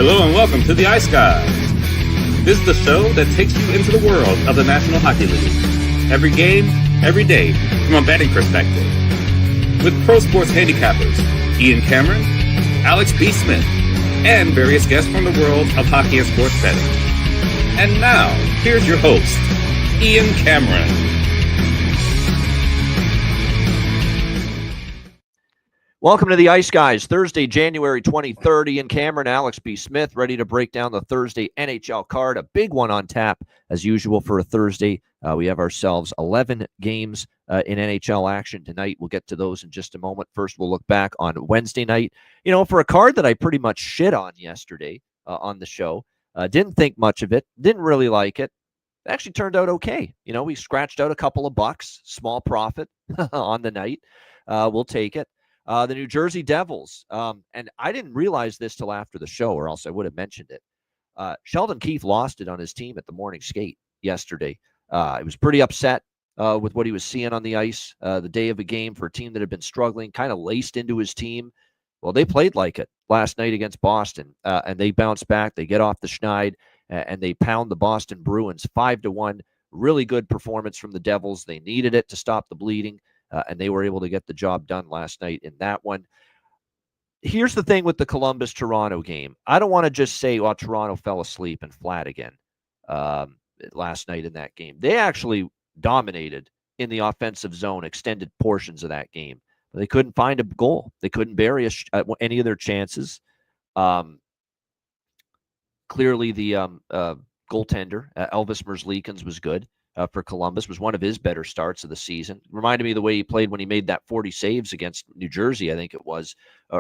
Hello and welcome to the Ice Guys. This is the show that takes you into the world of the National Hockey League. Every game, every day, from a betting perspective. With pro sports handicappers, Ian Cameron, Alex B. Smith, and various guests from the world of hockey and sports betting. And now, here's your host, Ian Cameron. Welcome to the Ice Guys, Thursday, January 23rd. Ian Cameron, Alex B. Smith, ready to break down the Thursday NHL card. A big one on tap, as usual, for a Thursday. We have ourselves 11 games in NHL action tonight. We'll get to those in just a moment. First, we'll look back on Wednesday night. You know, for a card that I pretty much shit on yesterday on the show, didn't think much of it, didn't really like it. It actually turned out okay. You know, we scratched out a couple of bucks, small profit on the night. We'll take it. The New Jersey Devils, and I didn't realize this till after the show, or else I would have mentioned it. Sheldon Keefe lost it on his team at the morning skate yesterday. He was pretty upset with what he was seeing on the ice the day of a game for a team that had been struggling, kind of laced into his team. Well, they played like it last night against Boston, and they bounce back. They get off the schneid, and they pound the Boston Bruins 5-1. Really good performance from the Devils. They needed it to stop the bleeding. And they were able to get the job done last night in that one. Here's the thing with the Columbus-Toronto game. I don't want to just say, well, Toronto fell asleep and flat again last night in that game. They actually dominated in the offensive zone, extended portions of that game. But they couldn't find a goal. They couldn't bury any of their chances. Clearly, the goaltender, Elvis Merzlikins, was good. For Columbus, was one of his better starts of the season. Reminded me of the way he played when he made that 40 saves against New Jersey, I think it was,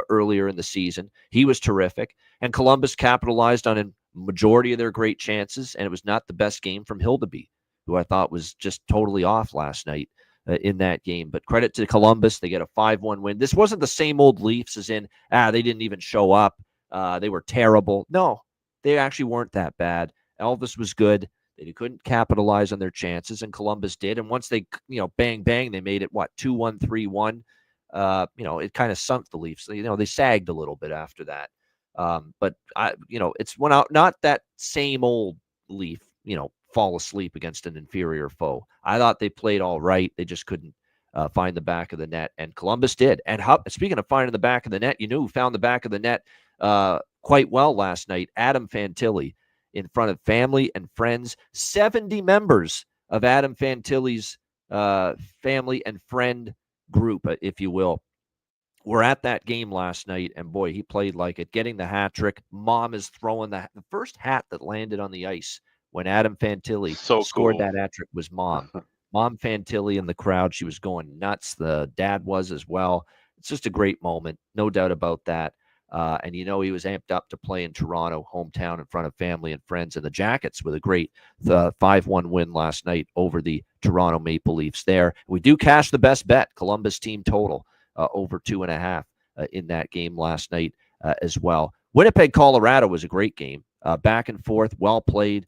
earlier in the season. He was terrific. And Columbus capitalized on a majority of their great chances, and it was not the best game from Hildeby, who I thought was just totally off last night in that game. But credit to Columbus. They get a 5-1 win. This wasn't the same old Leafs as in, they didn't even show up. They were terrible. No, they actually weren't that bad. Elvis was good. They couldn't capitalize on their chances, and Columbus did. And once they, bang, they made it, 2-1, 3-1. It kind of sunk the Leafs. They sagged a little bit after that. But it's not that same old Leaf, fall asleep against an inferior foe. I thought they played all right. They just couldn't find the back of the net, and Columbus did. And speaking of finding the back of the net, who found the back of the net quite well last night? Adam Fantilli. In front of family and friends. 70 members of Adam Fantilli's family and friend group, if you will, were at that game last night, and boy, he played like it, getting the hat trick. Mom is throwing the first hat that landed on the ice when Adam Fantilli scored that hat trick was Mom. Mom Fantilli in the crowd. She was going nuts. The dad was as well. It's just a great moment, no doubt about that. And he was amped up to play in Toronto, hometown, in front of family and friends. And the Jackets with a great 5-1 win last night over the Toronto Maple Leafs there. We do cash the best bet, Columbus team total, over 2.5 in that game last night as well. Winnipeg, Colorado was a great game. Back and forth, well played.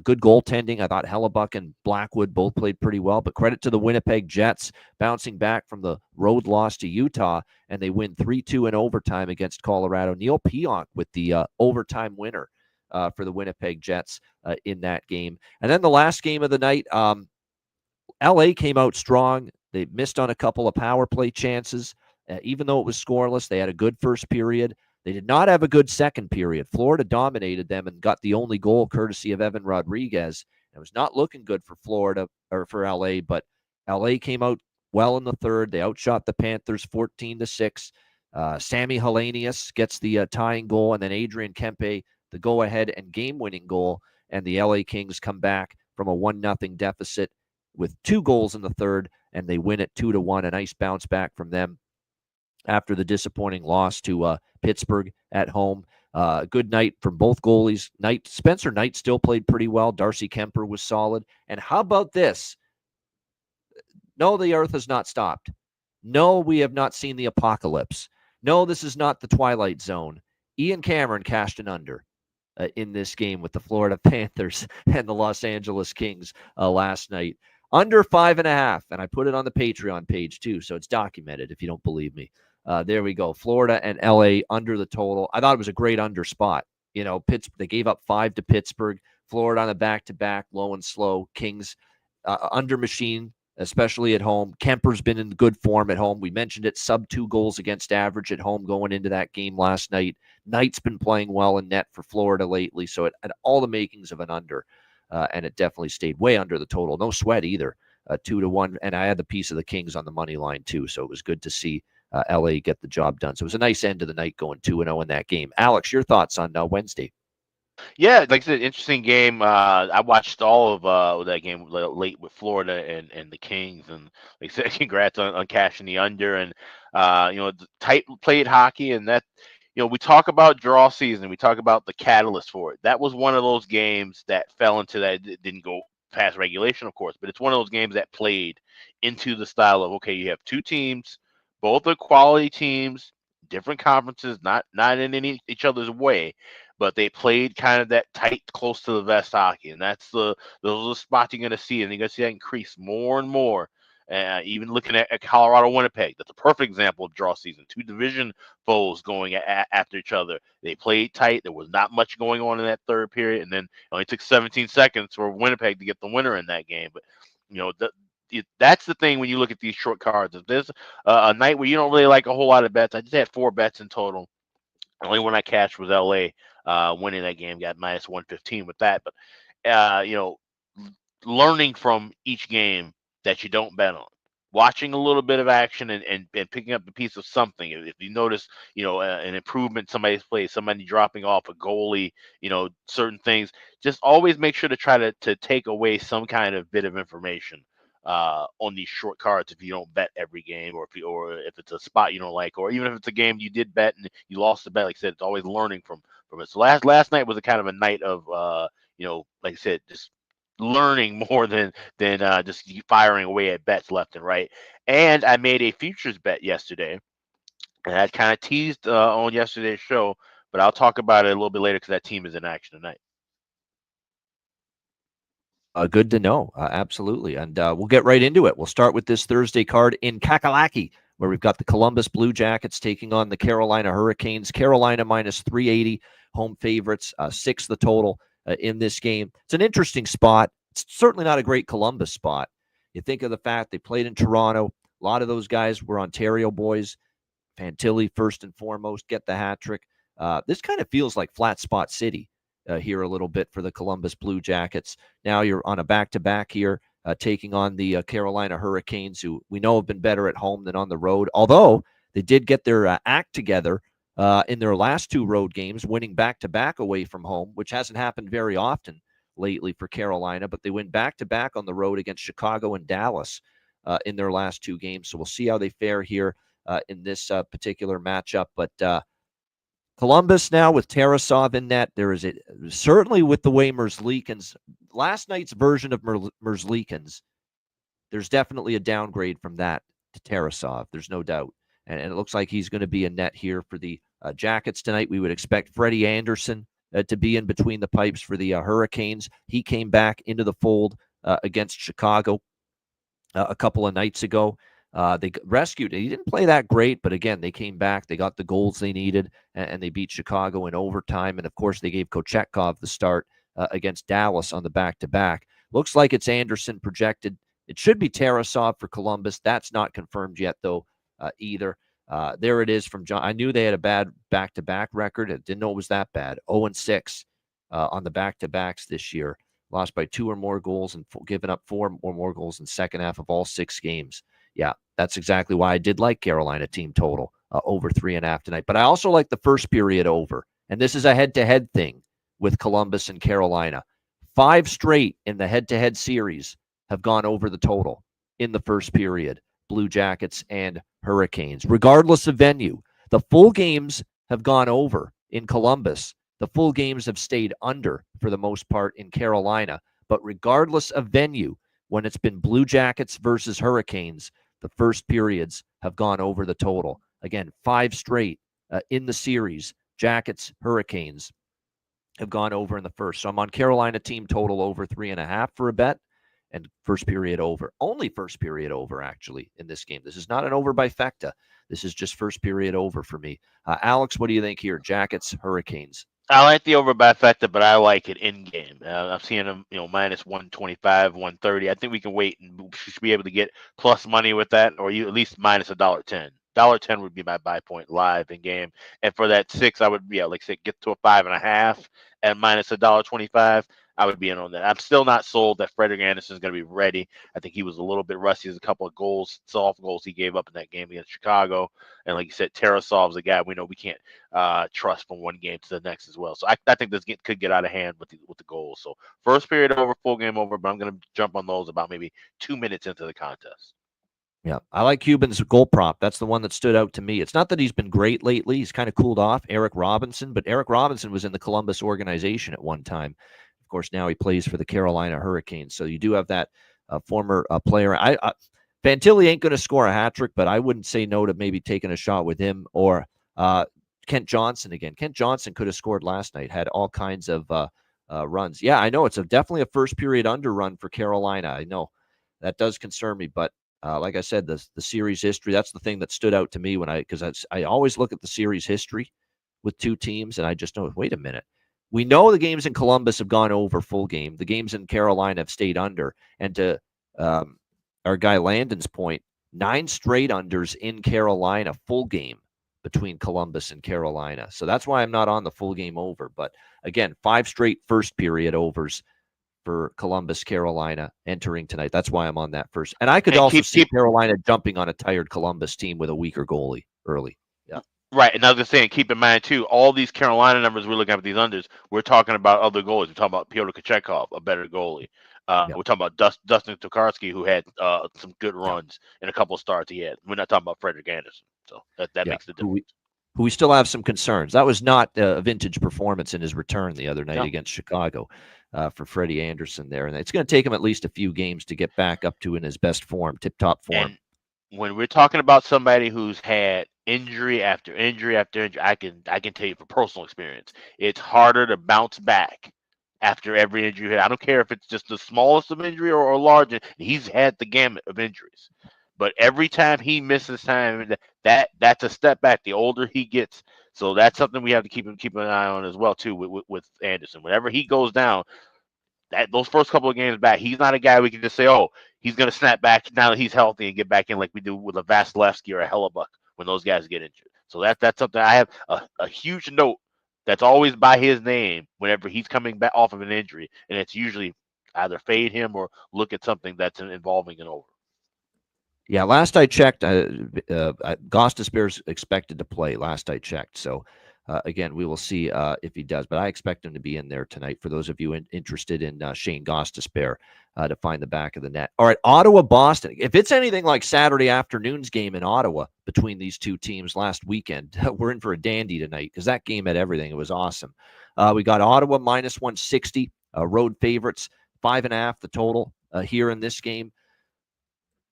Good goaltending. I thought Hellebuck and Blackwood both played pretty well, but credit to the Winnipeg Jets bouncing back from the road loss to Utah, and they win 3-2 in overtime against Colorado. Neil Pionk with the overtime winner for the Winnipeg Jets in that game. And then the last game of the night, LA came out strong. They missed on a couple of power play chances. Even though it was scoreless, they had a good first period. They did not have a good second period. Florida dominated them and got the only goal courtesy of Evan Rodriguez. It was not looking good for Florida or for LA, but LA came out well in the third. They outshot the Panthers 14-6. Sammy Helenius gets the tying goal, and then Adrian Kempe the go-ahead and game-winning goal, and the LA Kings come back from a 1-0 deficit with 2 goals in the third, and they win it 2-1. A nice bounce back from them after the disappointing loss to Pittsburgh at home. Good night from both goalies. Spencer Knight still played pretty well. Darcy Kemper was solid. And how about this? No, the earth has not stopped. No, we have not seen the apocalypse. No, this is not the Twilight Zone. Ian Cameron cashed an under in this game with the Florida Panthers and the Los Angeles Kings last night. Under 5.5, and I put it on the Patreon page too, so it's documented if you don't believe me. There we go. Florida and LA under the total. I thought it was a great under spot They gave up 5 to Pittsburgh. Florida on a back-to-back, low and slow. Kings under machine, especially at home. Kemper's been in good form at home. We mentioned it, sub 2 goals against average at home going into that game last night. Knight's been playing well in net for Florida lately, so it had all the makings of an under, and it definitely stayed way under the total. No sweat either, 2-1, and I had the piece of the Kings on the money line too, so it was good to see LA get the job done. So it was a nice end of the night going 2-0 in that game. Alex, your thoughts on Wednesday? Yeah, like I said, interesting game. I watched all of that game late with Florida and the Kings, and like I said, congrats on cashing the under. And tight played hockey, and that we talk about draw season, we talk about the catalyst for it. That was one of those games that fell into that. It didn't go past regulation, of course, but it's one of those games that played into the style of, okay, you have two teams, both are quality teams, different conferences, not in each other's way, but they played kind of that tight, close to the vest hockey, and those are the spots you're going to see, and you're going to see that increase more and more. Even looking at Colorado, Winnipeg, that's a perfect example of draw season. Two division foes going after each other. They played tight. There was not much going on in that third period, and then it only took 17 seconds for Winnipeg to get the winner in that game. But that's the thing when you look at these short cards. If there's a night where you don't really like a whole lot of bets, I just had 4 bets in total. The only one I cashed was LA winning that game, got minus 115 with that. But learning from each game that you don't bet on, watching a little bit of action and picking up a piece of something. If you notice, an improvement, somebody's play, somebody dropping off a goalie, certain things, just always make sure to try to take away some kind of bit of information on these short cards if you don't bet every game, or if it's a spot you don't like, or even if it's a game you did bet and you lost the bet. Like I said, it's always learning from it. So last night was a kind of a night of like I said, just learning more than just firing away at bets left and right. And I made a futures bet yesterday, and I kind of teased on yesterday's show, but I'll talk about it a little bit later because that team is in action tonight. Good to know. Absolutely. And we'll get right into it. We'll start with this Thursday card in Kakalaki, where we've got the Columbus Blue Jackets taking on the Carolina Hurricanes. Carolina minus 380, home favorites, 6 the total in this game. It's an interesting spot. It's certainly not a great Columbus spot. You think of the fact they played in Toronto. A lot of those guys were Ontario boys. Fantilli, first and foremost, get the hat trick. This kind of feels like flat spot city here a little bit for the Columbus Blue Jackets. Now you're on a back-to-back here, taking on the Carolina Hurricanes, who we know have been better at home than on the road, although they did get their act together in their last 2 road games, winning back-to-back away from home, which hasn't happened very often lately for Carolina, but they went back-to-back on the road against Chicago and Dallas in their last 2 games. So we'll see how they fare here in this particular matchup. But Columbus now with Tarasov in net. There is certainly with the way Merzlikins, last night's version of Merzlikins, there's definitely a downgrade from that to Tarasov. There's no doubt. And it looks like he's going to be in net here for the Jackets tonight. We would expect Freddie Anderson to be in between the pipes for the Hurricanes. He came back into the fold against Chicago a couple of nights ago. They rescued. He didn't play that great, but again, they came back. They got the goals they needed, and they beat Chicago in overtime. And of course, they gave Kochetkov the start against Dallas on the back-to-back. Looks like it's Anderson projected. It should be Tarasov for Columbus. That's not confirmed yet, though, either. There it is from John. I knew they had a bad back-to-back record. I didn't know it was that bad. 0-6 on the back-to-backs this year. Lost by 2 or more goals and given up 4 or more goals in the second half of all 6 games. Yeah, that's exactly why I did like Carolina team total over 3.5 tonight. But I also like the first period over. And this is a head-to-head thing with Columbus and Carolina. 5 straight in the head-to-head series have gone over the total in the first period. Blue Jackets and Hurricanes. Regardless of venue, the full games have gone over in Columbus. The full games have stayed under for the most part in Carolina. But regardless of venue, when it's been Blue Jackets versus Hurricanes, the first periods have gone over the total. Again, 5 straight in the series. Jackets, Hurricanes have gone over in the first. So I'm on Carolina team total over 3.5 for a bet, and first period over. Only first period over, actually, in this game. This is not an over by Fecta. This is just first period over for me. Alex, what do you think here? Jackets, Hurricanes. I like the over by factor, but I like it in game. I'm seeing them, minus 125, 130. I think we can wait and we should be able to get plus money with that, or you at least minus $1.10. $1.10 would be my buy point live in game. And for that 6, I would, like I said, get to a 5.5 at minus $1.25. I would be in on that. I'm still not sold that Frederik Andersen is going to be ready. I think he was a little bit rusty. There's a couple of soft goals he gave up in that game against Chicago. And like you said, Tarasov's a guy we know we can't trust from one game to the next as well. So I think this could get out of hand with the goals. So first period over, full game over, but I'm going to jump on those about maybe 2 minutes into the contest. Yeah, I like Cuban's goal prop. That's the one that stood out to me. It's not that he's been great lately. He's kind of cooled off. Eric Robinson, but Eric Robinson was in the Columbus organization at one time. Of course, now he plays for the Carolina Hurricanes. So you do have that former player. Fantilli ain't going to score a hat trick, but I wouldn't say no to maybe taking a shot with him or Kent Johnson again. Kent Johnson could have scored last night, had all kinds of runs. Yeah, I know it's definitely a first period under run for Carolina. I know that does concern me, but like I said, the series history, that's the thing that stood out to me because I always look at the series history with two teams, and I just know, wait a minute. We know the games in Columbus have gone over full game. The games in Carolina have stayed under. And to our guy Landon's point, 9 straight unders in Carolina full game between Columbus and Carolina. So that's why I'm not on the full game over. But again, 5 straight first period overs for Columbus, Carolina entering tonight. That's why I'm on that first. And I could also see Carolina jumping on a tired Columbus team with a weaker goalie early. Yeah. Right. And I was just saying, keep in mind, too, all these Carolina numbers we're looking at with these unders, we're talking about other goalies. We're talking about Pyotr Kochetkov, a better goalie. We're talking about Dustin Tokarski, who had some good runs in a couple of starts he had. We're not talking about Frederik Andersen. So that makes the difference. Who we still have some concerns. That was not a vintage performance in his return the other night against Chicago for Freddie Andersen there. And it's going to take him at least a few games to get back up to in his best form, tip-top form. And when we're talking about somebody who's had injury after injury after injury, I can tell you from personal experience, it's harder to bounce back after every injury. I don't care if it's just the smallest of injury or large. He's had the gamut of injuries. But every time he misses time, that's a step back. The older he gets, so that's something we have to keep an eye on as well too with Andersen. Whenever he goes down, those first couple of games back, he's not a guy we can just say, oh, he's going to snap back now that he's healthy and get back in like we do with a Vasilevsky or a Hellebuck when those guys get injured. So that's something I have a huge note that's always by his name whenever he's coming back off of an injury, and it's usually either fade him or look at something that's involving an over. Yeah, last I checked, Gostisbehere's expected to play. Last I checked, so again, we will see if he does. But I expect him to be in there tonight. For those of you interested in Shane Gostisbehere to find the back of the net. All right, Ottawa-Boston. If it's anything like Saturday afternoon's game in Ottawa between these two teams last weekend, we're in for a dandy tonight because that game had everything. It was awesome. We got Ottawa minus 160, road favorites, 5.5 the total here in this game.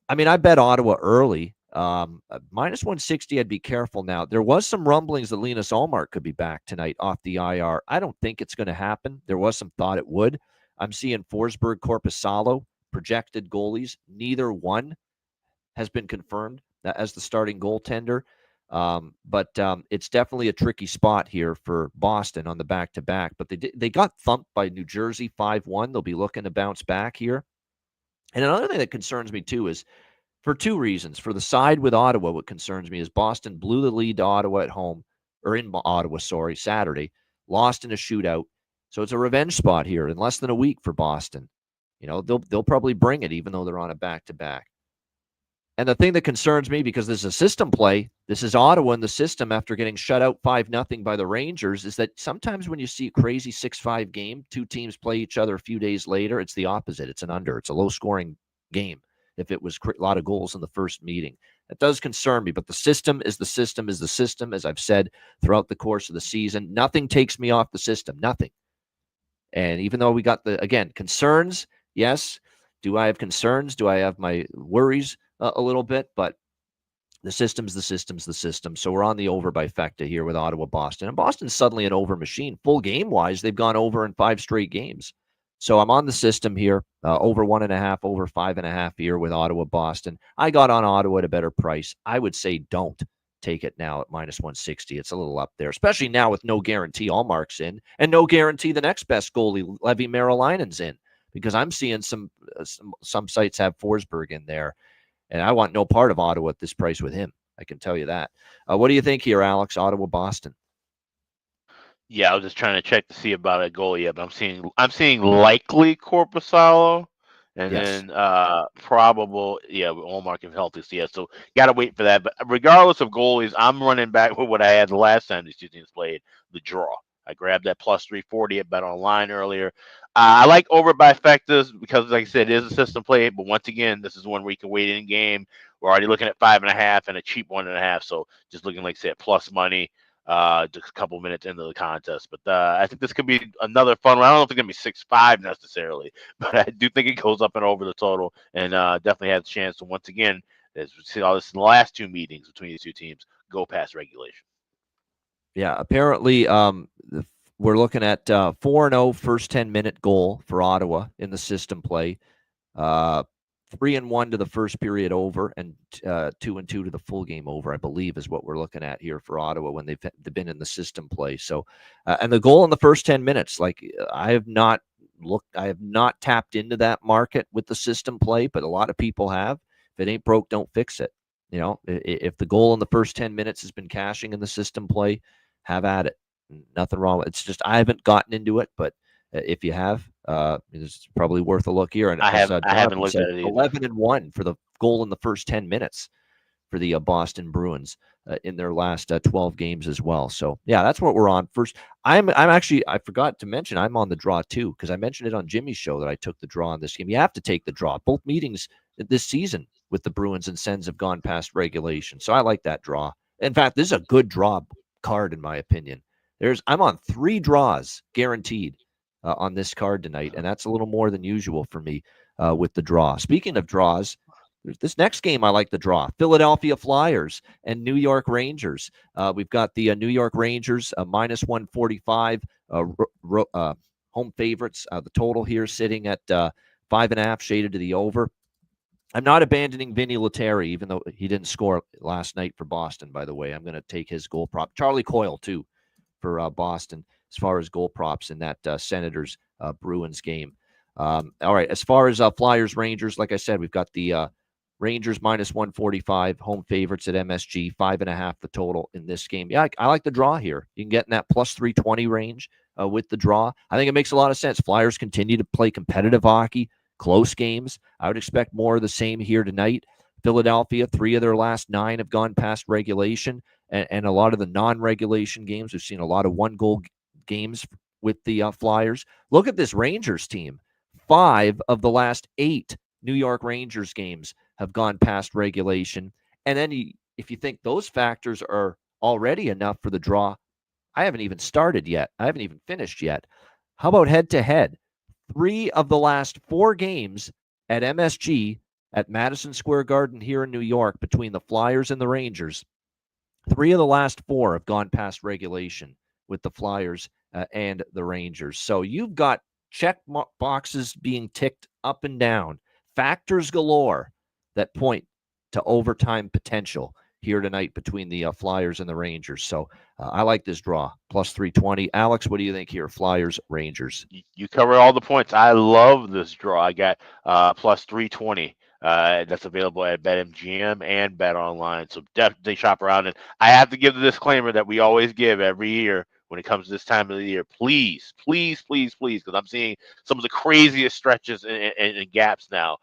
I mean, I bet Ottawa early. Minus 160, I'd be careful now. There was some rumblings that Linus Ullmark could be back tonight off the IR. I don't think it's going to happen. There was some thought it would. I'm seeing Forsberg, Korpisalo, projected goalies. Neither one has been confirmed as the starting goaltender. But it's definitely a tricky spot here for Boston on the back-to-back. But they got thumped by New Jersey 5-1. They'll be looking to bounce back here. And another thing that concerns me, too, is for 2 reasons. For the side with Ottawa, what concerns me is Boston blew the lead to Ottawa at home, or in Ottawa, Saturday, lost in a shootout. So it's a revenge spot here in less than a week for Boston. You know, they'll probably bring it, even though they're on a back-to-back. And the thing that concerns me, because this is a system play, this is Ottawa in the system after getting shut out 5-0 by the Rangers, is that sometimes when you see a crazy 6-5 game, 2 teams play each other a few days later, it's the opposite. It's an under. It's a low-scoring game if it was a lot of goals in the first meeting. That does concern me, but the system is the system is the system, as I've said throughout the course of the season. Nothing takes me off the system. Nothing. And even though we got concerns, yes. Do I have concerns? Do I have my worries? A little bit, but the system's the system. So we're on the over by factor here with Ottawa-Boston. And Boston's suddenly an over machine. Full game-wise, they've gone over in 5 straight games. So I'm on the system here, over 1.5, over 5.5 here with Ottawa-Boston. I got on Ottawa at a better price. I would say don't take it now at minus 160. It's a little up there, especially now with no guarantee Allmark's in and no guarantee the next best goalie, Levi Marilainen's in, because I'm seeing some sites have Forsberg in there, and I want no part of Ottawa at this price with him. I can tell you that. What do you think here, Alex? Ottawa, Boston. Yeah, I was just trying to check to see about a goal yet, but I'm seeing likely Korpisalo, and Yes. then probable, Allmark if healthy. So yeah, so gotta wait for that. But regardless of goalies, I'm running back with what I had the last time these two teams played, the draw. I grabbed that plus 340 at Bet Online earlier. I like over by factors because, like I said, it is a system play. But once again, this is one where you can wait in game. We're already looking at 5.5 and a cheap 1.5. So just looking like I said, plus money. Just a couple minutes into the contest, but I think this could be another fun one. I don't know if it's gonna be 6-5 necessarily, but I do think it goes up and over the total, and definitely has a chance to once again, as we see all this in the last two meetings between these two teams, go past regulation. Yeah, apparently we're looking at 4-0 first 10-minute goal for Ottawa in the system play. 3-1 to the first period over, and 2-2 to the full game over, I believe, is what we're looking at here for Ottawa when they've been in the system play. So, and the goal in the first 10 minutes, like I have not tapped into that market with the system play, but a lot of people have. If it ain't broke, don't fix it. You know, if the goal in the first 10 minutes has been cashing in the system play, have at it. Nothing wrong. It's just I haven't gotten into it, but if you have, it's probably worth a look here. And I haven't looked at it either. 11-1 for the goal in the first 10 minutes for the Boston Bruins in their last 12 games as well. So yeah, that's what we're on first. I'm actually, I forgot to mention I'm on the draw too, because I mentioned it on Jimmy's show that I took the draw on this game. You have to take the draw. Both meetings this season with the Bruins and Sens have gone past regulation, so I like that draw. In fact, this is a good draw card in my opinion. I'm on 3 draws guaranteed on this card tonight, and that's a little more than usual for me with the draw. Speaking of draws, there's this next game I like the draw. Philadelphia Flyers and New York Rangers. We've got the New York Rangers minus 145 home favorites. The total here sitting at 5.5, shaded to the over. I'm not abandoning Vinny Lettieri, even though he didn't score last night for Boston, by the way. I'm going to take his goal prop. Charlie Coyle, too, for Boston as far as goal props in that Senators Bruins game. All right, as far as Flyers Rangers, like I said, we've got the Rangers minus 145 home favorites at MSG, 5.5 the total in this game. Yeah, I like the draw here. You can get in that plus 320 range with the draw. I think it makes a lot of sense. Flyers continue to play competitive hockey, close games. I would expect more of the same here tonight. Philadelphia, 3 of their last 9 have gone past regulation, and a lot of the non-regulation games, we've seen a lot of one-goal games with the Flyers. Look at this Rangers team. 5 of the last 8 New York Rangers games have gone past regulation. And then if you think those factors are already enough for the draw, I haven't even started yet. I haven't even finished yet. How about head-to-head? 3 of the last 4 games at MSG at Madison Square Garden here in New York between the Flyers and the Rangers. 3 of the last 4 have gone past regulation with the Flyers and the Rangers. So you've got check boxes being ticked up and down, factors galore that point to overtime potential here tonight between the Flyers and the Rangers. So I like this draw, plus 320. Alex, what do you think here? Flyers, Rangers. You covered all the points. I love this draw. I got plus 320. That's available at BetMGM and Bet Online. So definitely shop around. And I have to give the disclaimer that we always give every year when it comes to this time of the year. Please, please, please, please, because I'm seeing some of the craziest stretches and gaps now.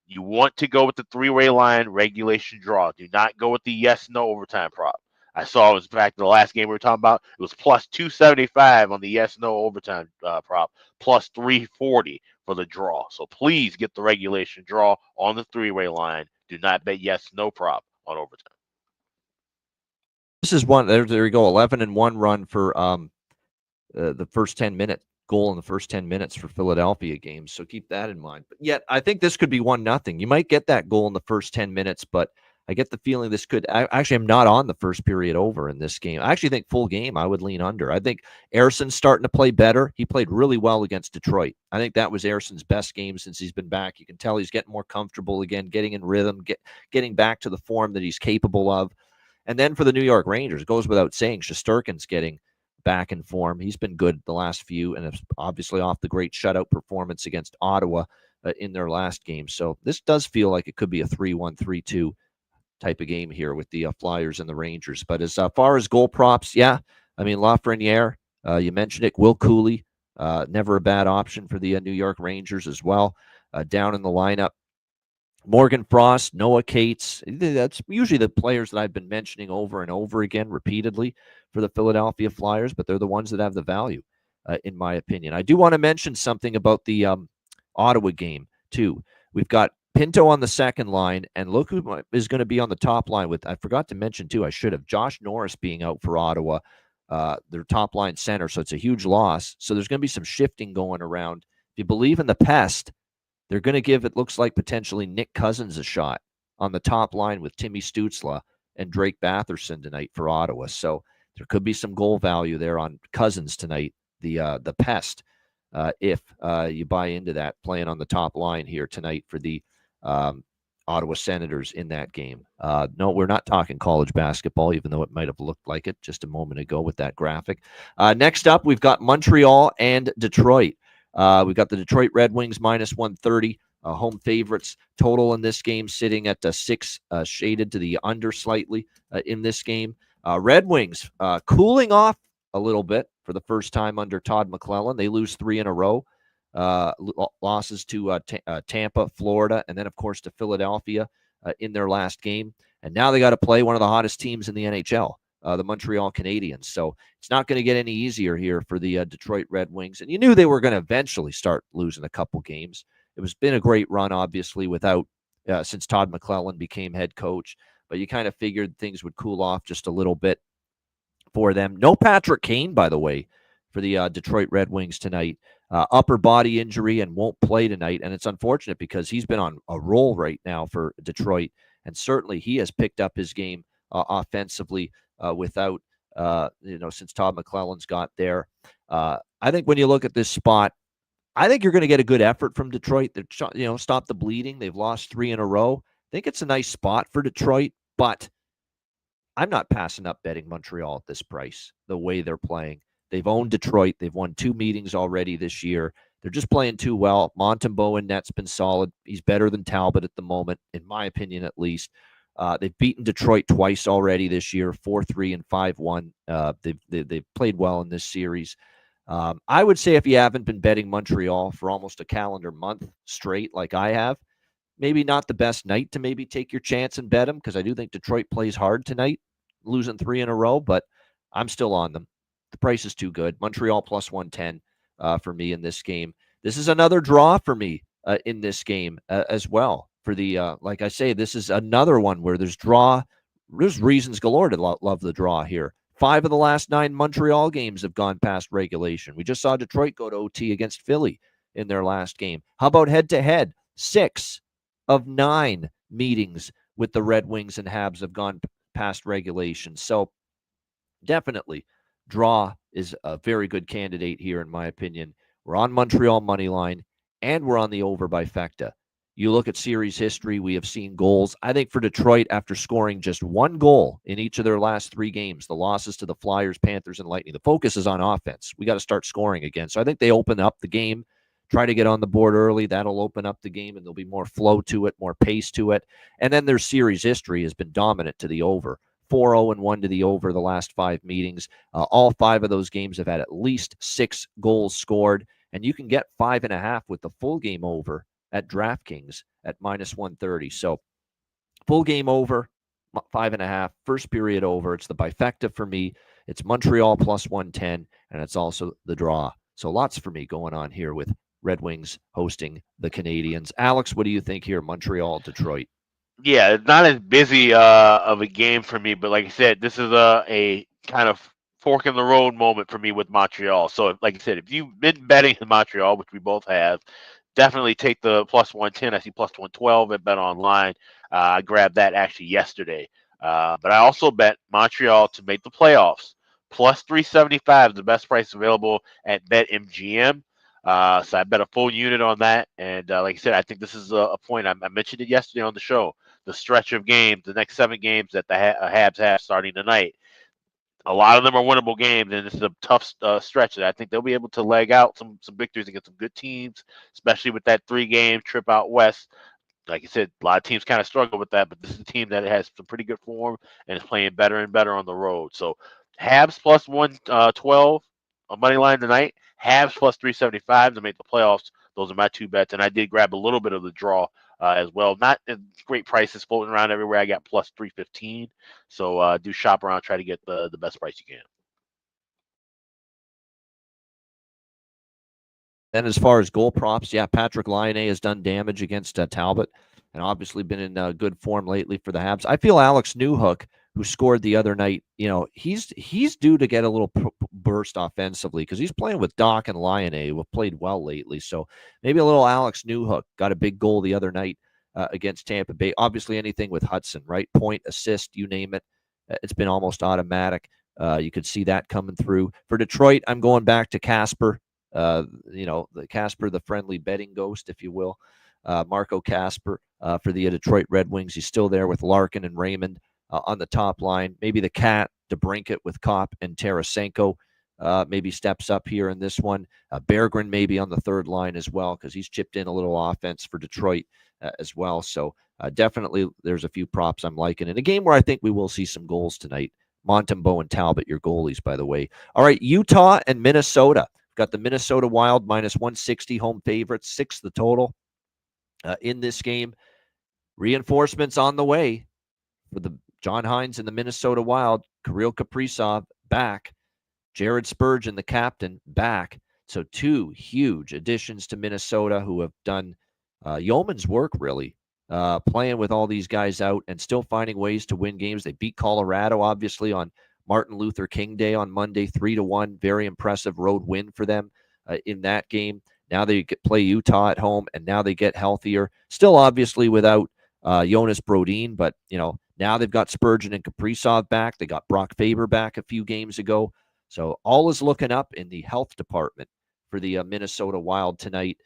You want to go with the 3-way line regulation draw. Do not go with the yes/no overtime prop. I saw, in fact, the last game we were talking about, it was plus 275 on the yes/no overtime prop, plus 340 for the draw. So please get the regulation draw on the 3-way line. Do not bet yes/no prop on overtime. This is one. There we go. 11-1 run for the first 10-minute goal in the first 10 minutes for Philadelphia games. So keep that in mind. But yet, I think this could be 1-0. You might get that goal in the first 10 minutes, but I get the feeling this could. I'm not on the first period over in this game. I actually think full game, I would lean under. I think Erson's starting to play better. He played really well against Detroit. I think that was Erson's best game since he's been back. You can tell he's getting more comfortable again, getting in rhythm, getting back to the form that he's capable of. And then for the New York Rangers, it goes without saying, Shesterkin's getting back in form. He's been good the last few, and it's obviously off the great shutout performance against Ottawa in their last game. So this does feel like it could be a 3-1, 3-2 type of game here with the Flyers and the Rangers. But as far as goal props, yeah, I mean, Lafreniere, you mentioned it, Will Cooley, never a bad option for the New York Rangers as well. Down in the lineup, Morgan Frost, Noah Cates. That's usually the players that I've been mentioning over and over again repeatedly for the Philadelphia Flyers, but they're the ones that have the value, in my opinion. I do want to mention something about the Ottawa game, too. We've got Pinto on the second line, and look who is going to be on the top line with, I forgot to mention, too, I should have, Josh Norris being out for Ottawa, their top line center, so it's a huge loss. So there's going to be some shifting going around. If you believe in the pest, they're going to give, it looks like, potentially Nick Cousins a shot on the top line with Timmy Stützle and Drake Batherson tonight for Ottawa. So there could be some goal value there on Cousins tonight, the pest, if you buy into that, playing on the top line here tonight for the Ottawa Senators in that game. No, we're not talking college basketball, even though it might have looked like it just a moment ago with that graphic. Next up, we've got Montreal and Detroit. We've got the Detroit Red Wings minus 130, home favorites. Total in this game sitting at 6, shaded to the under slightly in this game. Red Wings cooling off a little bit for the first time under Todd McClellan. They lose 3 in a row. Losses to Tampa, Florida, and then, of course, to Philadelphia in their last game. And now they got to play one of the hottest teams in the NHL. The Montreal Canadiens. So it's not going to get any easier here for the Detroit Red Wings. And you knew they were going to eventually start losing a couple games. It was been a great run, obviously, without since Todd McClellan became head coach. But you kind of figured things would cool off just a little bit for them. No Patrick Kane, by the way, for the Detroit Red Wings tonight. Upper body injury and won't play tonight. And it's unfortunate because he's been on a roll right now for Detroit. And certainly he has picked up his game offensively. Without, since Todd McClellan's got there. I think when you look at this spot, I think you're going to get a good effort from Detroit. They're, stop the bleeding. They've lost 3 in a row. I think it's a nice spot for Detroit, but I'm not passing up betting Montreal at this price, the way they're playing. They've owned Detroit. They've won 2 meetings already this year. They're just playing too well. Montembeault in net's been solid. He's better than Talbot at the moment, in my opinion, at least. They've beaten Detroit twice already this year, 4-3 and 5-1. They've played well in this series. I would say if you haven't been betting Montreal for almost a calendar month straight like I have, maybe not the best night to maybe take your chance and bet them, because I do think Detroit plays hard tonight, losing 3 in a row, but I'm still on them. The price is too good. Montreal plus 110 for me in this game. This is another draw for me in this game as well. For the, like I say, this is another one where there's reasons galore to love the draw here. 5 of the last 9 Montreal games have gone past regulation. We just saw Detroit go to OT against Philly in their last game. How about head-to-head? 6 of 9 meetings with the Red Wings and Habs have gone past regulation. So definitely, draw is a very good candidate here, in my opinion. We're on Montreal money line, and we're on the over by Fecta. You look at series history, we have seen goals. I think for Detroit, after scoring just 1 goal in each of their last 3 games, the losses to the Flyers, Panthers, and Lightning, the focus is on offense. We got to start scoring again. So I think they open up the game, try to get on the board early. That'll open up the game, and there'll be more flow to it, more pace to it. And then their series history has been dominant to the over. 4-0-1 to the over the last 5 meetings. All 5 of those games have had at least 6 goals scored. And you can get 5.5 with the full game over at DraftKings at minus 130. So full game over, 5.5, first period over. It's the bifecta for me. It's Montreal plus 110, and it's also the draw. So lots for me going on here with Red Wings hosting the Canadiens. Alex, what do you think here, Montreal, Detroit? Yeah, it's not as busy of a game for me, but like I said, this is a kind of fork in the road moment for me with Montreal. So, like I said, if you've been betting in Montreal, which we both have, definitely take the plus 110. I see plus 112 at Bet Online. I grabbed that actually yesterday. But I also bet Montreal to make the playoffs. Plus 375 is the best price available at BetMGM. So I bet a full unit on that. And like I said, I think this is a point. I mentioned it yesterday on the show. the stretch of games, the next 7 games that the Habs have starting tonight. A lot of them are winnable games, and this is a tough stretch. I think they'll be able to leg out some victories against some good teams, especially with that 3-game trip out west. Like you said, a lot of teams kind of struggle with that, but this is a team that has some pretty good form and is playing better and better on the road. So Habs plus 112 on money line tonight. Habs plus 375 to make the playoffs. Those are my 2 bets, and I did grab a little bit of the draw as well. Not great prices floating around everywhere. I got plus 315. So do shop around, try to get the best price you can. Then as far as goal props, yeah, Patrick Laine has done damage against Talbot and obviously been in good form lately for the Habs. I feel Alex Newhook, who scored the other night, he's due to get a little burst offensively because he's playing with Doc and Laine, who have played well lately. So maybe a little Alex Newhook got a big goal the other night against Tampa Bay. Obviously anything with Hudson, right? Point, assist, you name it. It's been almost automatic. You could see that coming through. For Detroit, I'm going back to Casper. The Casper, the friendly betting ghost, if you will, Marco Casper for the Detroit Red Wings. He's still there with Larkin and Raymond on the top line. Maybe the Cat, DeBrincat with Kopp and Tarasenko maybe steps up here in this one. Berggren maybe on the third line as well because he's chipped in a little offense for Detroit as well. So definitely there's a few props I'm liking. In a game where I think we will see some goals tonight. Montembeault and Talbot, your goalies, by the way. All right, Utah and Minnesota. Got the Minnesota Wild minus 160 home favorites, 6 the total in this game. Reinforcements on the way for the John Hines and the Minnesota Wild. Kirill Kaprizov back. Jared Spurgeon, the captain, back. So 2 huge additions to Minnesota who have done yeoman's work, really, playing with all these guys out and still finding ways to win games. They beat Colorado, obviously, on Martin Luther King Day on Monday, 3-1. Very impressive road win for them in that game. Now they play Utah at home, and now they get healthier. Still, obviously, without Jonas Brodin, but now they've got Spurgeon and Kaprizov back. They got Brock Faber back a few games ago. So all is looking up in the health department for the Minnesota Wild tonight.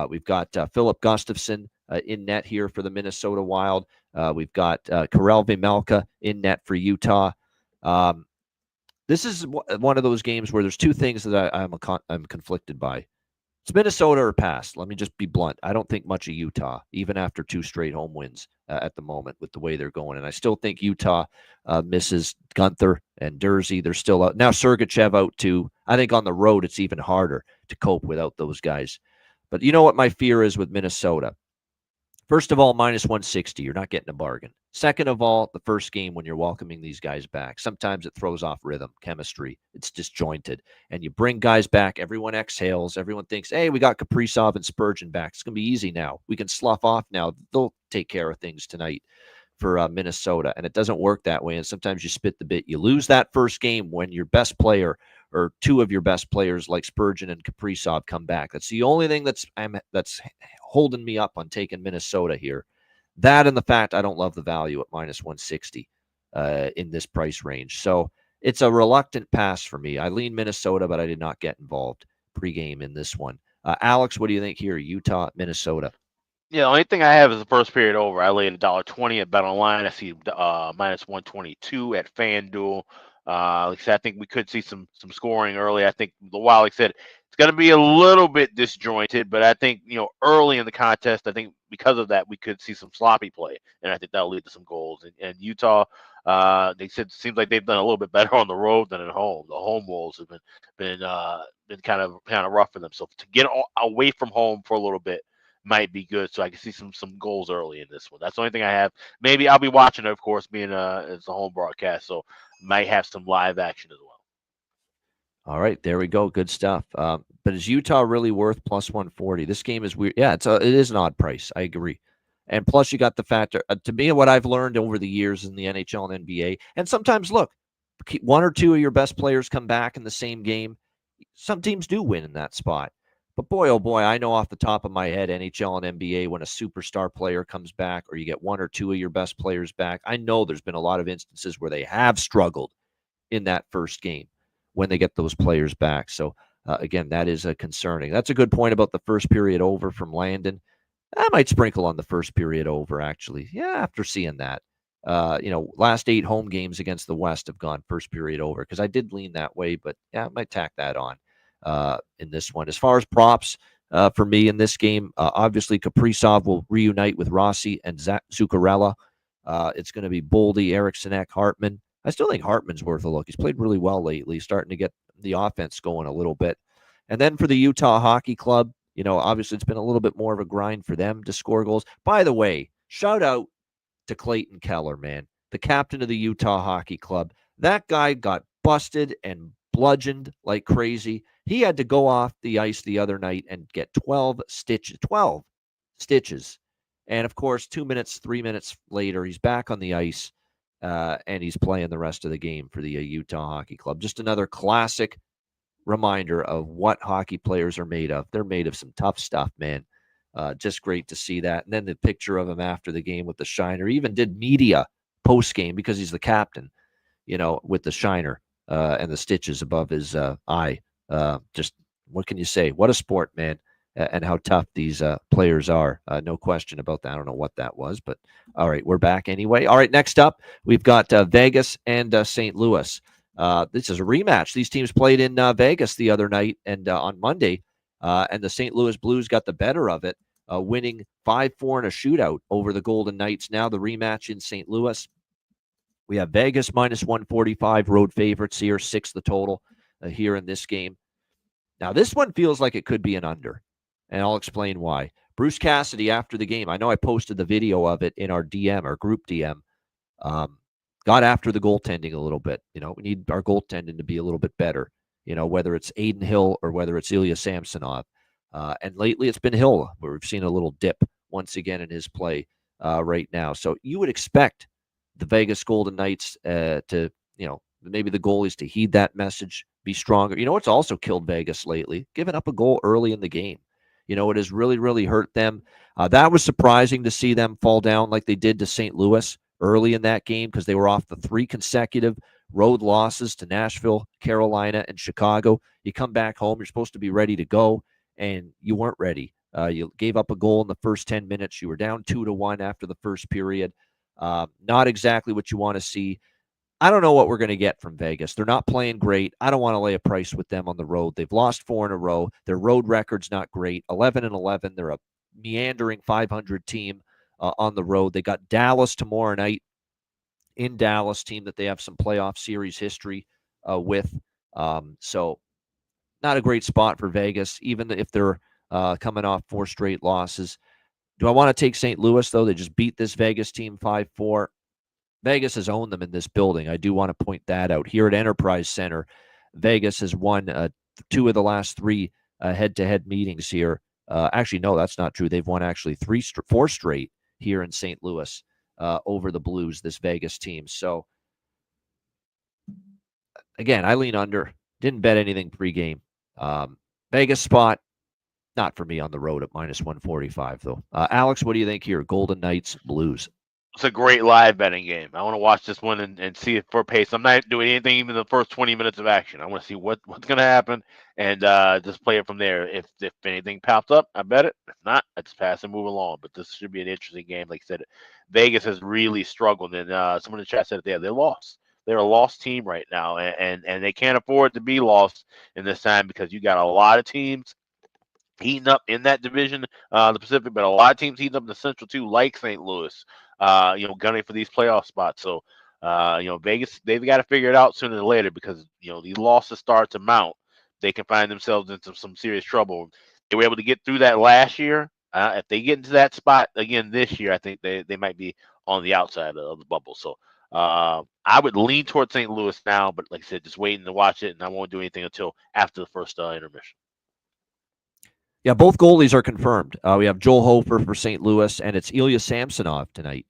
We've got Philip Gustafson in net here for the Minnesota Wild. We've got Karel Vejmelka in net for Utah. This is one of those games where there's 2 things that I'm conflicted by. It's Minnesota or pass. Let me just be blunt. I don't think much of Utah, even after 2 straight home wins at the moment with the way they're going. And I still think Utah misses Gunther and Dursey. They're still out. Now Sergachev out too. I think on the road it's even harder to cope without those guys. But you know what my fear is with Minnesota? First of all, minus 160, you're not getting a bargain. Second of all, the first game when you're welcoming these guys back, sometimes it throws off rhythm, chemistry. It's disjointed. And you bring guys back, everyone exhales. Everyone thinks, hey, we got Kaprizov and Spurgeon back. It's going to be easy now. We can slough off now. They'll take care of things tonight for Minnesota. And it doesn't work that way. And sometimes you spit the bit. You lose that first game when your best player or 2 of your best players like Spurgeon and Kaprizov come back. That's the only thing that's holding me up on taking Minnesota here. That and the fact I don't love the value at minus 160 in this price range. So it's a reluctant pass for me. I lean Minnesota, but I did not get involved pregame in this one. Alex, what do you think here? Utah, Minnesota. Yeah, the only thing I have is the first period over. I laid $1.20 at BetOnline. I see minus 122 at FanDuel. Like I said, I think we could see some scoring early. I think the Wild, like I said, it's going to be a little bit disjointed, but I think early in the contest, I think because of that, we could see some sloppy play, and I think that'll lead to some goals. And Utah, they said it seems like they've done a little bit better on the road than at home. The home Wolves have been kind of rough for them. So to get away from home for a little bit might be good. So I can see some goals early in this one. That's the only thing I have. Maybe I'll be watching it, of course, being it's a home broadcast, so might have some live action as well. All right, there we go. Good stuff. But is Utah really worth plus 140? This game is weird. Yeah, it is an odd price. I agree. And plus, you got the factor. To me, what I've learned over the years in the NHL and NBA, and sometimes, look, 1 or 2 of your best players come back in the same game. Some teams do win in that spot. But boy, oh boy, I know off the top of my head, NHL and NBA, when a superstar player comes back or you get 1 or 2 of your best players back, I know there's been a lot of instances where they have struggled in that first game when they get those players back. So, again, that is concerning. That's a good point about the first period over from Landon. I might sprinkle on the first period over, actually. Yeah, after seeing that. Last 8 home games against the West have gone first period over because I did lean that way, but yeah, I might tack that on in this one. As far as props for me in this game, obviously Kaprizov will reunite with Rossi and Zuccarello. It's going to be Boldy, Eriksson, Hartman. I still think Hartman's worth a look. He's played really well lately, starting to get the offense going a little bit. And then for the Utah Hockey Club, obviously it's been a little bit more of a grind for them to score goals. By the way, shout out to Clayton Keller, man, the captain of the Utah Hockey Club. That guy got busted and bludgeoned like crazy. He had to go off the ice the other night and get 12 stitches. 12 stitches. And of course, 2 minutes, 3 minutes later, he's back on the ice and he's playing the rest of the game for the Utah Hockey Club. Just another classic reminder of what hockey players are made of. They're made of some tough stuff, man. Just great to see that. And then the picture of him after the game with the shiner. He even did media post game because he's the captain, with the shiner and the stitches above his eye. Just what can you say? What a sport, man, and how tough these players are. No question about that. I don't know what that was, but all right, we're back anyway. All right, next up, we've got Vegas and St. Louis. This is a rematch. These teams played in Vegas the other night and on Monday, and the St. Louis Blues got the better of it, winning 5-4 in a shootout over the Golden Knights. Now the rematch in St. Louis. We have Vegas minus 145 road favorites here, 6 the total here in this game. Now this one feels like it could be an under, and I'll explain why. Bruce Cassidy after the game, I know I posted the video of it in our DM, our group DM, got after the goaltending a little bit. We need our goaltending to be a little bit better, whether it's Aiden Hill or whether it's Ilya Samsonov. And lately it's been Hill, where we've seen a little dip once again in his play right now. So you would expect the Vegas Golden Knights to, maybe the goalies to heed that message, be stronger. It's also killed Vegas lately, giving up a goal early in the game. It has really, really hurt them. That was surprising to see them fall down like they did to St. Louis early in that game because they were off the 3 consecutive road losses to Nashville, Carolina, and Chicago. You come back home, you're supposed to be ready to go, and you weren't ready. You gave up a goal in the first 10 minutes. You were down 2-1 after the first period. Not exactly what you want to see. I don't know what we're going to get from Vegas. They're not playing great. I don't want to lay a price with them on the road. They've lost 4 in a row. Their road record's not great. 11-11. They're a meandering 500 team on the road. They got Dallas tomorrow night in Dallas, team that they have some playoff series history with. So not a great spot for Vegas, even if they're coming off 4 straight losses. Do I want to take St. Louis, though? They just beat this Vegas team 5-4. Vegas has owned them in this building. I do want to point that out. Here at Enterprise Center, Vegas has won 2 of the last 3 head-to-head meetings here. Actually, no, that's not true. They've won actually 4 straight here in St. Louis over the Blues, this Vegas team. So, again, I lean under. Didn't bet anything pregame. Vegas spot, not for me on the road at minus 145, though. Alex, what do you think here? Golden Knights, Blues. It's a great live betting game. I want to watch this one and see it for pace. I'm not doing anything even the first 20 minutes of action. I want to see what's going to happen and just play it from there. If anything pops up, I bet it. If not, I just pass and move along. But this should be an interesting game. Like I said, Vegas has really struggled. And someone in the chat said they lost. They're a lost team right now, and they can't afford to be lost in this time because you got a lot of teams heating up in that division, the Pacific, but a lot of teams heating up in the Central too, like St. Louis, gunning for these playoff spots. So, Vegas, they've got to figure it out sooner than later because, these losses start to mount. They can find themselves into some serious trouble. They were able to get through that last year. If they get into that spot again this year, I think they might be on the outside of the bubble. So, I would lean towards St. Louis now, but like I said, just waiting to watch it, and I won't do anything until after the first intermission. Yeah, both goalies are confirmed. We have Joel Hofer for St. Louis, and it's Ilya Samsonov tonight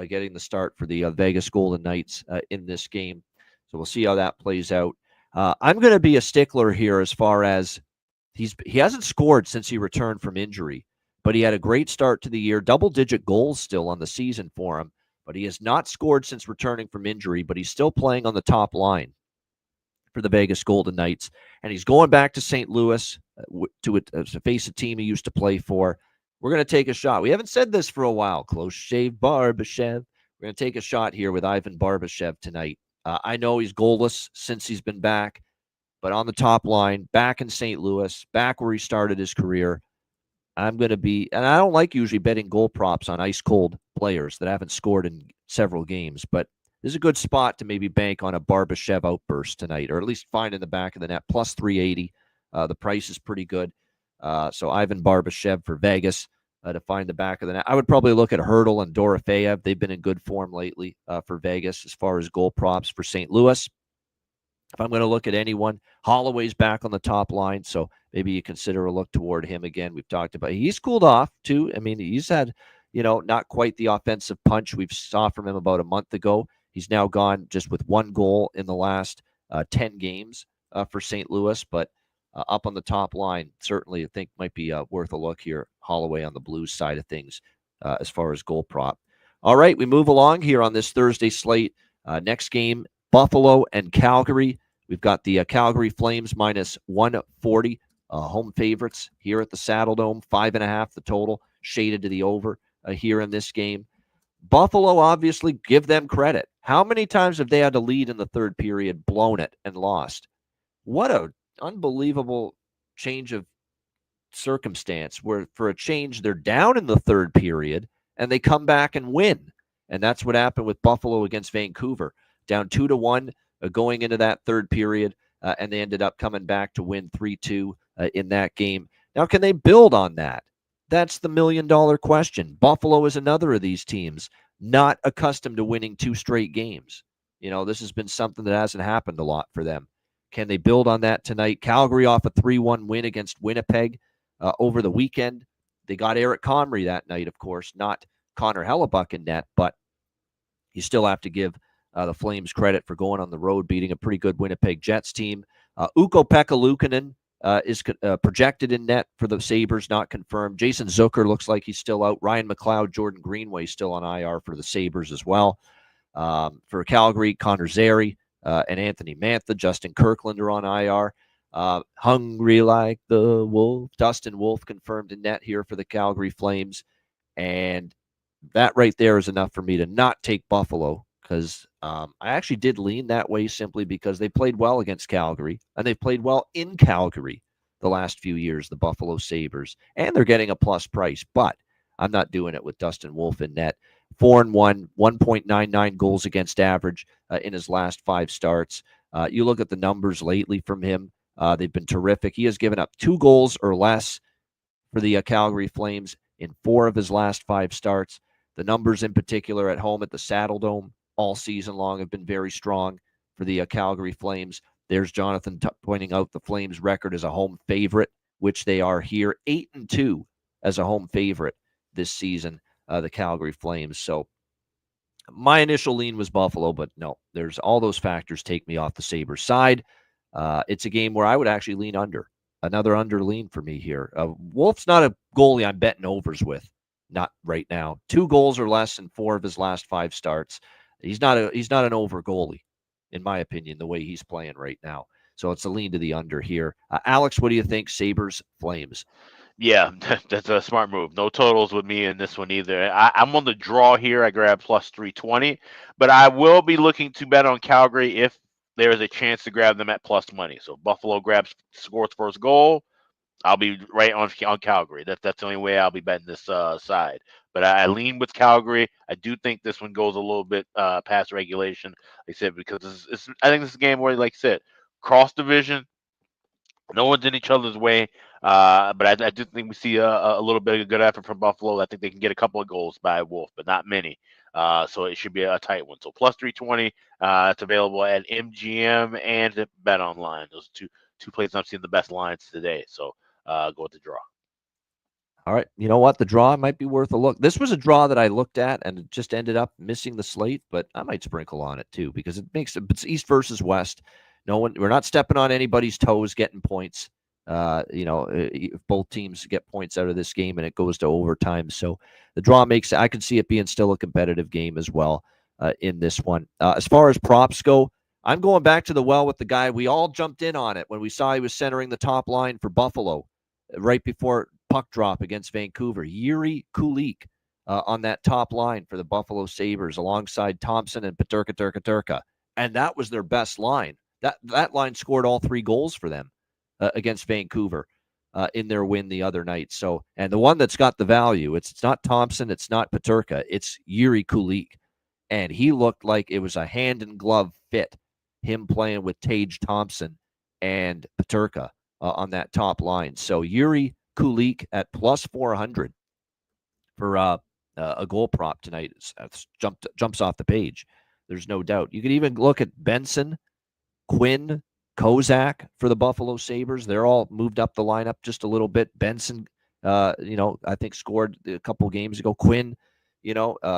getting the start for the Vegas Golden Knights in this game. So we'll see how that plays out. I'm going to be a stickler here as far as he hasn't scored since he returned from injury, but he had a great start to the year, double-digit goals still on the season for him, but he has not scored since returning from injury, but he's still playing on the top line for the Vegas Golden Knights, and he's going back to St. Louis to face a team he used to play for. We're going to take a shot. We haven't said this for a while. Close shave Barbashev. We're going to take a shot here with Ivan Barbashev tonight. I know he's goalless since he's been back, but on the top line, back in St. Louis, back where he started his career, I'm going to be, and I don't like usually betting goal props on ice cold players that haven't scored in several games, but this is a good spot to maybe bank on a Barbashev outburst tonight, or at least find in the back of the net, plus 380. The price is pretty good. So Ivan Barbashev for Vegas to find the back of the net. I would probably look at Hurdle and Dorofeyev. They've been in good form lately for Vegas as far as goal props for St. Louis. If I'm going to look at anyone, Holloway's back on the top line, so maybe you consider a look toward him again. We've talked about he's cooled off too. I mean, he's had, not quite the offensive punch we saw from him about a month ago. He's now gone just with one goal in the last 10 games for St. Louis, but up on the top line, certainly I think might be worth a look here. Holloway on the Blues side of things as far as goal prop. All right, we move along here on this Thursday slate. Next game, Buffalo and Calgary. We've got the Calgary Flames minus 140, home favorites here at the Saddle Dome, 5.5 the total, shaded to the over here in this game. Buffalo, obviously, give them credit. How many times have they had to lead in the third period, blown it, and lost? What a unbelievable change of circumstance where for a change they're down in the third period and they come back and win. And that's what happened with Buffalo against Vancouver, down 2-1 going into that third period, and they ended up coming back to win 3-2 in that game. Now, can they build on that? That's the million-dollar question. Buffalo is another of these teams not accustomed to winning 2 straight games. This has been something that hasn't happened a lot for them. Can they build on that tonight? Calgary off a 3-1 win against Winnipeg over the weekend. They got Eric Comrie that night, of course, not Connor Hellebuck in net, but you still have to give the Flames credit for going on the road, beating a pretty good Winnipeg Jets team. Ukko-Pekka Luukkonen is projected in net for the Sabres, not confirmed. Jason Zucker looks like he's still out. Ryan McLeod, Jordan Greenway still on IR for the Sabres as well. For Calgary, Connor Zary and Anthony Mantha, Justin Kirkland are on IR. Hungry like the wolf. Dustin Wolf confirmed in net here for the Calgary Flames. And that right there is enough for me to not take Buffalo, because I actually did lean that way simply because they played well against Calgary, and they've played well in Calgary the last few years, the Buffalo Sabres, and they're getting a plus price, but I'm not doing it with Dustin Wolf in net. 4-1, 1.99 goals against average in his last 5 starts. You look at the numbers lately from him, they've been terrific. He has given up 2 goals or less for the Calgary Flames in 4 of his last 5 starts. The numbers in particular at home at the Saddle Dome all season long have been very strong for the Calgary Flames. There's Jonathan pointing out the Flames' record as a home favorite, which they are here, 8-2 as a home favorite this season, the Calgary Flames. So my initial lean was Buffalo, but no, there's all those factors take me off the Sabres side. It's a game where I would actually lean under. Another under lean for me here. Wolf's not a goalie I'm betting overs with. Not right now. 2 goals or less in 4 of his last 5 starts. He's not an over goalie, in my opinion, the way he's playing right now. So it's a lean to the under here. Alex, what do you think? Sabres, Flames? Yeah, that's a smart move. No totals with me in this one either. I'm on the draw here. I grab plus 320, but I will be looking to bet on Calgary if there is a chance to grab them at plus money. So Buffalo scores first goal, I'll be right on Calgary. That's the only way I'll be betting this side. But I lean with Calgary. I do think this one goes a little bit past regulation, like I said, because I think this is a game where, like I said, cross division, no one's in each other's way. But I do think we see a little bit of a good effort from Buffalo. I think they can get a couple of goals by Wolf, but not many. So it should be a tight one. So plus 320. It's available at MGM and at Bet Online. Those are two places I've seen the best lines today. So go with the draw. All right. You know what? The draw might be worth a look. This was a draw that I looked at and it just ended up missing the slate, but I might sprinkle on it too because it's East versus West. We're not stepping on anybody's toes getting points. If both teams get points out of this game and it goes to overtime. So the draw I could see it being still a competitive game as well in this one. As far as props go, I'm going back to the well with the guy. We all jumped in on it when we saw he was centering the top line for Buffalo right before puck drop against Vancouver. Yuri Kulik on that top line for the Buffalo Sabres alongside Thompson and Peterka. And that was their best line. That line scored all 3 goals for them against Vancouver in their win the other night. So, and the one that's got the value, it's not Thompson, it's not Peterka, it's Yuri Kulik. And he looked like it was a hand and glove fit, him playing with Tage Thompson and Peterka on that top line. So Yuri Kulik at plus 400 for a goal prop tonight. Jumps off the page. There's no doubt. You could even look at Benson, Quinn, Kozak for the Buffalo Sabres. They're all moved up the lineup just a little bit. Benson, I think scored a couple games ago. Quinn,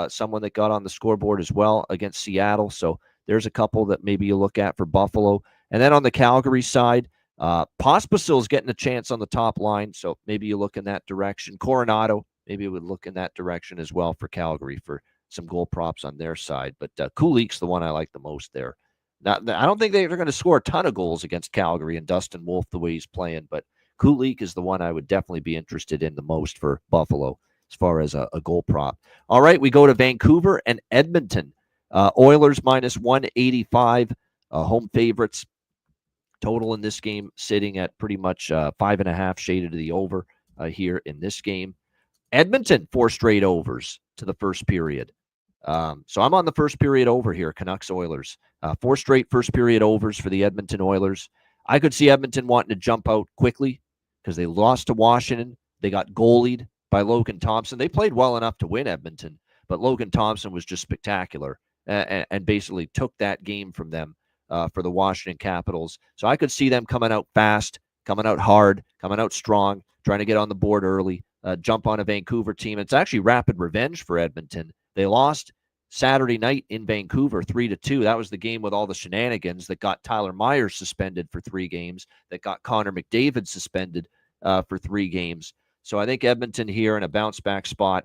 someone that got on the scoreboard as well against Seattle. So there's a couple that maybe you look at for Buffalo. And then on the Calgary side, Pospisil's getting a chance on the top line. So maybe you look in that direction. Coronado, maybe you would look in that direction as well for Calgary for some goal props on their side. But Kulik's the one I like the most there. Now, I don't think they're going to score a ton of goals against Calgary and Dustin Wolf the way he's playing, but Kulik is the one I would definitely be interested in the most for Buffalo as far as a goal prop. All right, we go to Vancouver and Edmonton. Oilers minus 185, home favorites. Total in this game sitting at pretty much 5.5 shaded to the over here in this game. Edmonton, 4 straight overs to the first period. So I'm on the first period over here, Canucks Oilers. 4 straight first period overs for the Edmonton Oilers. I could see Edmonton wanting to jump out quickly because they lost to Washington. They got goalied by Logan Thompson. They played well enough to win Edmonton, but Logan Thompson was just spectacular and basically took that game from them for the Washington Capitals. So I could see them coming out fast, coming out hard, coming out strong, trying to get on the board early, jump on a Vancouver team. It's actually rapid revenge for Edmonton. They lost Saturday night in Vancouver 3-2. That was the game with all the shenanigans that got Tyler Myers suspended for 3 games, that got Connor McDavid suspended for 3 games. So I think Edmonton here in a bounce back spot.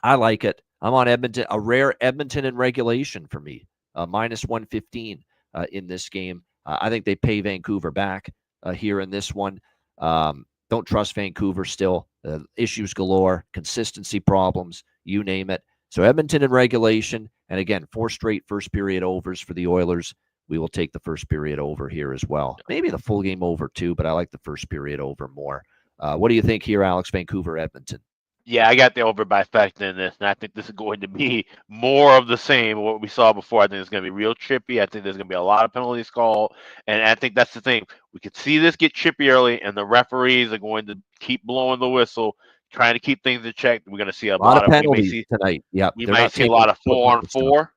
I like it. I'm on Edmonton, a rare Edmonton in regulation for me, minus 115 in this game. I think they pay Vancouver back here in this one. Don't trust Vancouver still. Issues galore, consistency problems, you name it. So Edmonton in regulation, and again, 4 straight first period overs for the Oilers. We will take the first period over here as well. Maybe the full game over too, but I like the first period over more. What do you think here, Alex? Vancouver, Edmonton? Yeah, I got the over by factor in this, and I think this is going to be more of the same of what we saw before. I think it's going to be real chippy. I think there's going to be a lot of penalties called, and I think that's the thing. We could see this get chippy early, and the referees are going to keep blowing the whistle, trying to keep things in check. We're going to see a lot of penalties tonight. Yeah, we might see a lot of 4-on-4.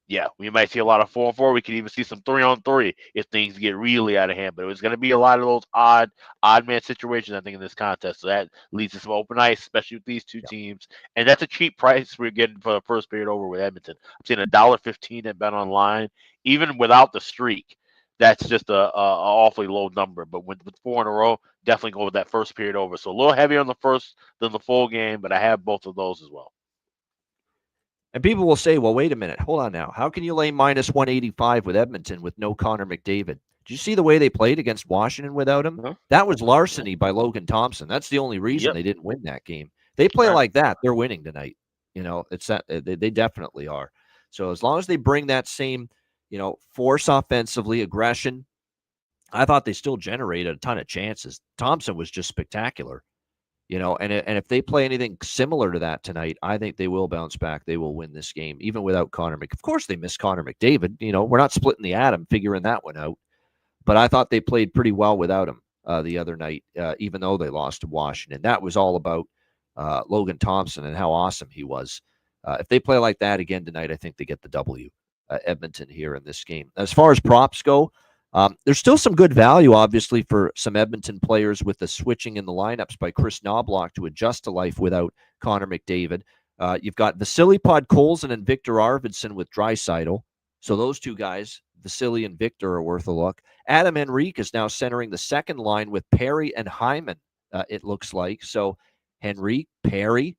Yeah, we might see a lot of 4-on-4. We could even see some 3-on-3 if things get really out of hand. But it was going to be a lot of those odd man situations, I think, in this contest. So that leads to some open ice, especially with these two teams. And that's a cheap price we're getting for the first period over with Edmonton. I'm seeing $1.15 at Bet Online, even without the streak. That's just a awfully low number. But with 4 in a row, definitely go with that first period over. So a little heavier on the first than the full game, but I have both of those as well. And people will say, well, wait a minute. Hold on now. How can you lay minus 185 with Edmonton with no Connor McDavid? Did you see the way they played against Washington without him? That was larceny by Logan Thompson. That's the only reason they didn't win that game. They play like that, they're winning tonight. It's that they definitely are. So as long as they bring that same, force offensively, aggression, I thought they still generated a ton of chances. Thompson was just spectacular. And if they play anything similar to that tonight, I think they will bounce back. They will win this game, even without Connor McDavid. Of course, they miss Connor McDavid. We're not splitting the atom, figuring that one out. But I thought they played pretty well without him the other night, even though they lost to Washington. That was all about Logan Thompson and how awesome he was. If they play like that again tonight, I think they get the W. Edmonton here in this game. As far as props go, there's still some good value, obviously, for some Edmonton players with the switching in the lineups by Chris Knobloch to adjust to life without Connor McDavid. You've got Vasily Podkolzin and Victor Arvidsson with Draisaitl. So those two guys, Vasily and Victor, are worth a look. Adam Henrique is now centering the second line with Perry and Hyman, it looks like. So Henrique, Perry,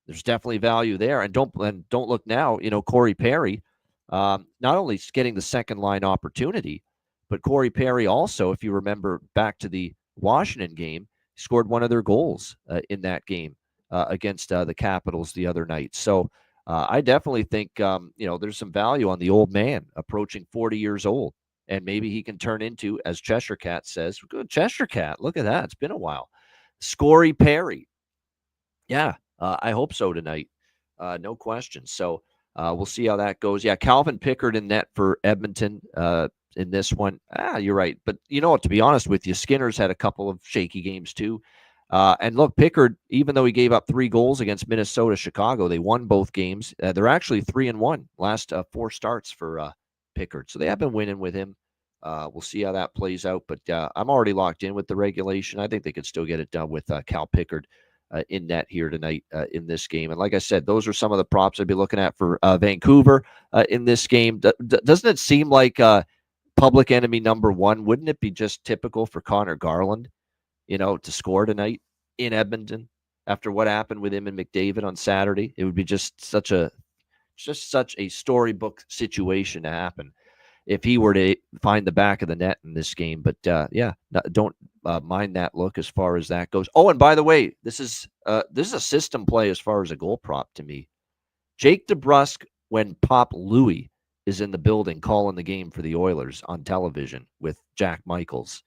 there's definitely value there. And don't look now, Corey Perry, not only getting the second line opportunity, but Corey Perry also, if you remember back to the Washington game, He scored one of their goals in that game against the Capitals the other night. So I definitely think, there's some value on the old man approaching 40 years old. And maybe he can turn into, as Cheshire Cat says, good Cheshire Cat. Look at that. It's been a while. Scory Perry. Yeah, I hope so tonight. No question. So we'll see how that goes. Yeah, Calvin Pickard in net for Edmonton in this one. You're right. But to be honest with you, Skinner's had a couple of shaky games too. And look, Pickard, even though he gave up 3 goals against Minnesota, Chicago, they won both games. They're actually 3-1 last 4 starts for Pickard. So they have been winning with him. We'll see how that plays out. But I'm already locked in with the regulation. I think they could still get it done with Cal Pickard in net here tonight in this game. And like I said, those are some of the props I'd be looking at for Vancouver in this game. Doesn't it seem like public enemy number 1? Wouldn't it be just typical for Connor Garland, to score tonight in Edmonton after what happened with him and McDavid on Saturday? It would be just such a storybook situation to happen if he were to find the back of the net in this game. But don't mind that look as far as that goes. Oh, and by the way, this is a system play as far as a goal prop to me. Jake DeBrusk, when Pop Louie is in the building calling the game for the Oilers on television with Jack Michaels.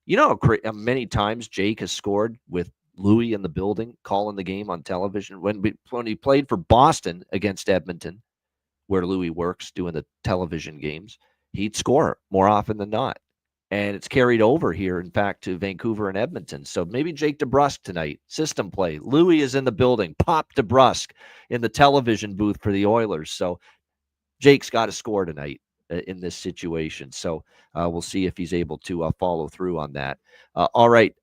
You know how many times Jake has scored with Louie in the building calling the game on television? When he played for Boston against Edmonton, where Louie works doing the television games, he'd score more often than not. And it's carried over here, in fact, to Vancouver and Edmonton. So maybe Jake DeBrusk tonight. System play. Louie is in the building. Pop DeBrusk in the television booth for the Oilers. So Jake's got to score tonight in this situation. So we'll see if he's able to follow through on that. All right.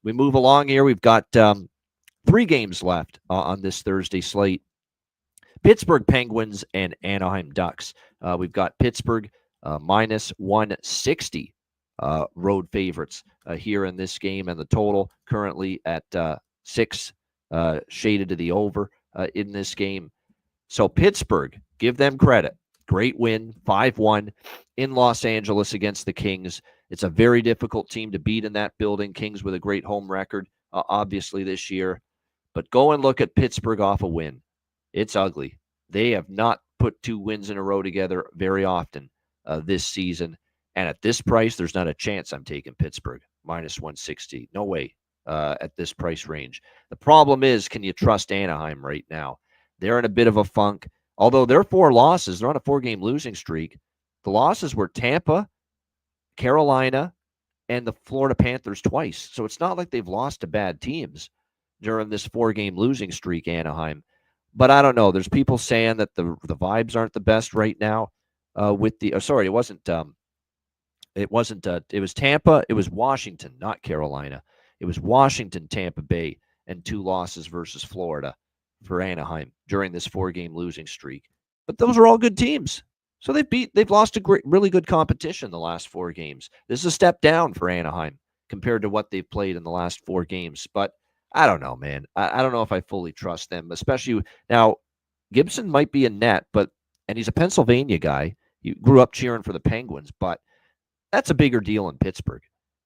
We move along here. We've got 3 games left on this Thursday slate. Pittsburgh Penguins and Anaheim Ducks. We've got Pittsburgh minus 160 road favorites here in this game, and the total currently at 6, shaded to the over in this game. So Pittsburgh, give them credit. Great win, 5-1 in Los Angeles against the Kings. It's a very difficult team to beat in that building. Kings with a great home record, obviously, this year. But go and look at Pittsburgh off a win. It's ugly. They have not put 2 wins in a row together very often this season. And at this price, there's not a chance I'm taking Pittsburgh minus 160. No way at this price range. The problem is, can you trust Anaheim right now? They're in a bit of a funk. Although their 4 losses, they're on a 4-game losing streak. The losses were Tampa, Carolina, and the Florida Panthers twice. So it's not like they've lost to bad teams during this 4-game losing streak, Anaheim. But I don't know. There's people saying that the vibes aren't the best right now with the sorry, it was Tampa, it was Washington, not Carolina. It was Washington, Tampa Bay, and 2 losses versus Florida for Anaheim during this 4-game losing streak. But those are all good teams. So they've lost to really good competition the last 4 games. This is a step down for Anaheim compared to what they've played in the last 4 games. But I don't know, man. I don't know if I fully trust them, especially now. Gibson might be in net, and he's a Pennsylvania guy. He grew up cheering for the Penguins, but that's a bigger deal in Pittsburgh.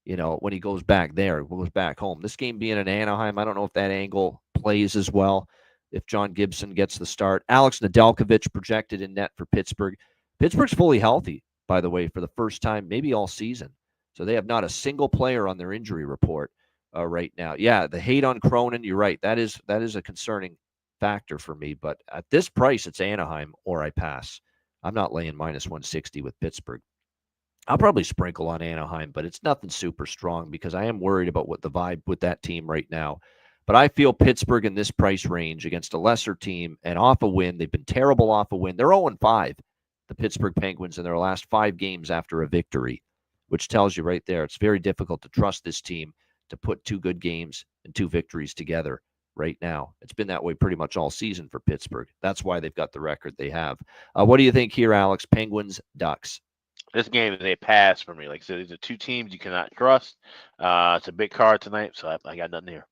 When he goes back there, goes back home. This game being in Anaheim, I don't know if that angle plays as well if John Gibson gets the start. Alex Nedeljkovic projected in net for Pittsburgh. Pittsburgh's fully healthy, by the way, for the first time, maybe all season. So they have not a single player on their injury report right now. Yeah, the hate on Cronin, you're right. That is a concerning factor for me. But at this price, it's Anaheim or I pass. I'm not laying minus 160 with Pittsburgh. I'll probably sprinkle on Anaheim, but it's nothing super strong because I am worried about what the vibe with that team right now. But I feel Pittsburgh in this price range against a lesser team and off a win. They've been terrible off a win. They're 0-5, the Pittsburgh Penguins, in their last 5 games after a victory, which tells you right there it's very difficult to trust this team to put 2 good games and 2 victories together right now. It's been that way pretty much all season for Pittsburgh. That's why they've got the record they have. What do you think here, Alex? Penguins, Ducks. This game is a pass for me. Like I said, these are 2 teams you cannot trust. It's a big card tonight, so I got nothing here.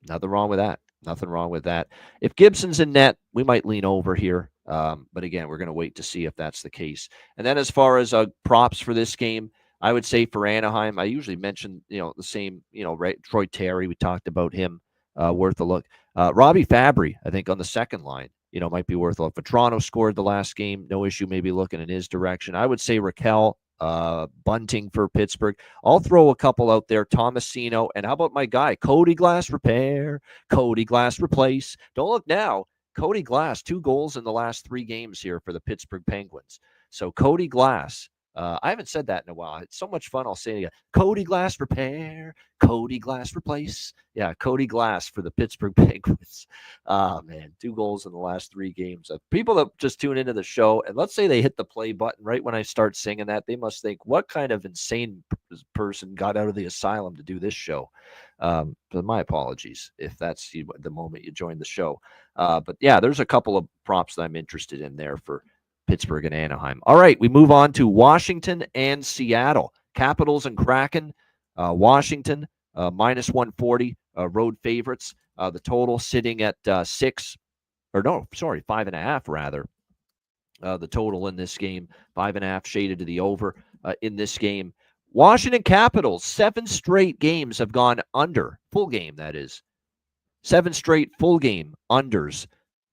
Nothing wrong with that. Nothing wrong with that. If Gibson's in net, we might lean over here. But again, we're going to wait to see if that's the case. And then as far as props for this game, I would say for Anaheim, I usually mention, the same, right? Troy Terry, we talked about him, worth a look. Robbie Fabry, I think on the second line, might be worth a look. But Toronto scored the last game. No issue maybe looking in his direction. I would say Raquel, Bunting for Pittsburgh. I'll throw a couple out there. Tomasino. And how about my guy, Cody Glass repair, Cody Glass replace. Don't look now. Cody Glass, 2 goals in the last 3 games here for the Pittsburgh Penguins. So Cody Glass, I haven't said that in a while. It's so much fun. I'll say it again. Cody Glass repair, Cody Glass replace. Yeah, Cody Glass for the Pittsburgh Penguins. Man, 2 goals in the last 3 games. People that just tune into the show, and let's say they hit the play button right when I start singing that, they must think, what kind of insane person got out of the asylum to do this show? But my apologies if that's the moment you joined the show. But yeah, there's a couple of props that I'm interested in there for Pittsburgh and Anaheim. All right, we move on to Washington and Seattle. Capitals and Kraken. Washington, minus 140, road favorites. The total sitting at 5.5 rather. The total in this game, 5.5 shaded to the over in this game. Washington Capitals, 7 straight games have gone under. Full game, that is. 7 straight full game unders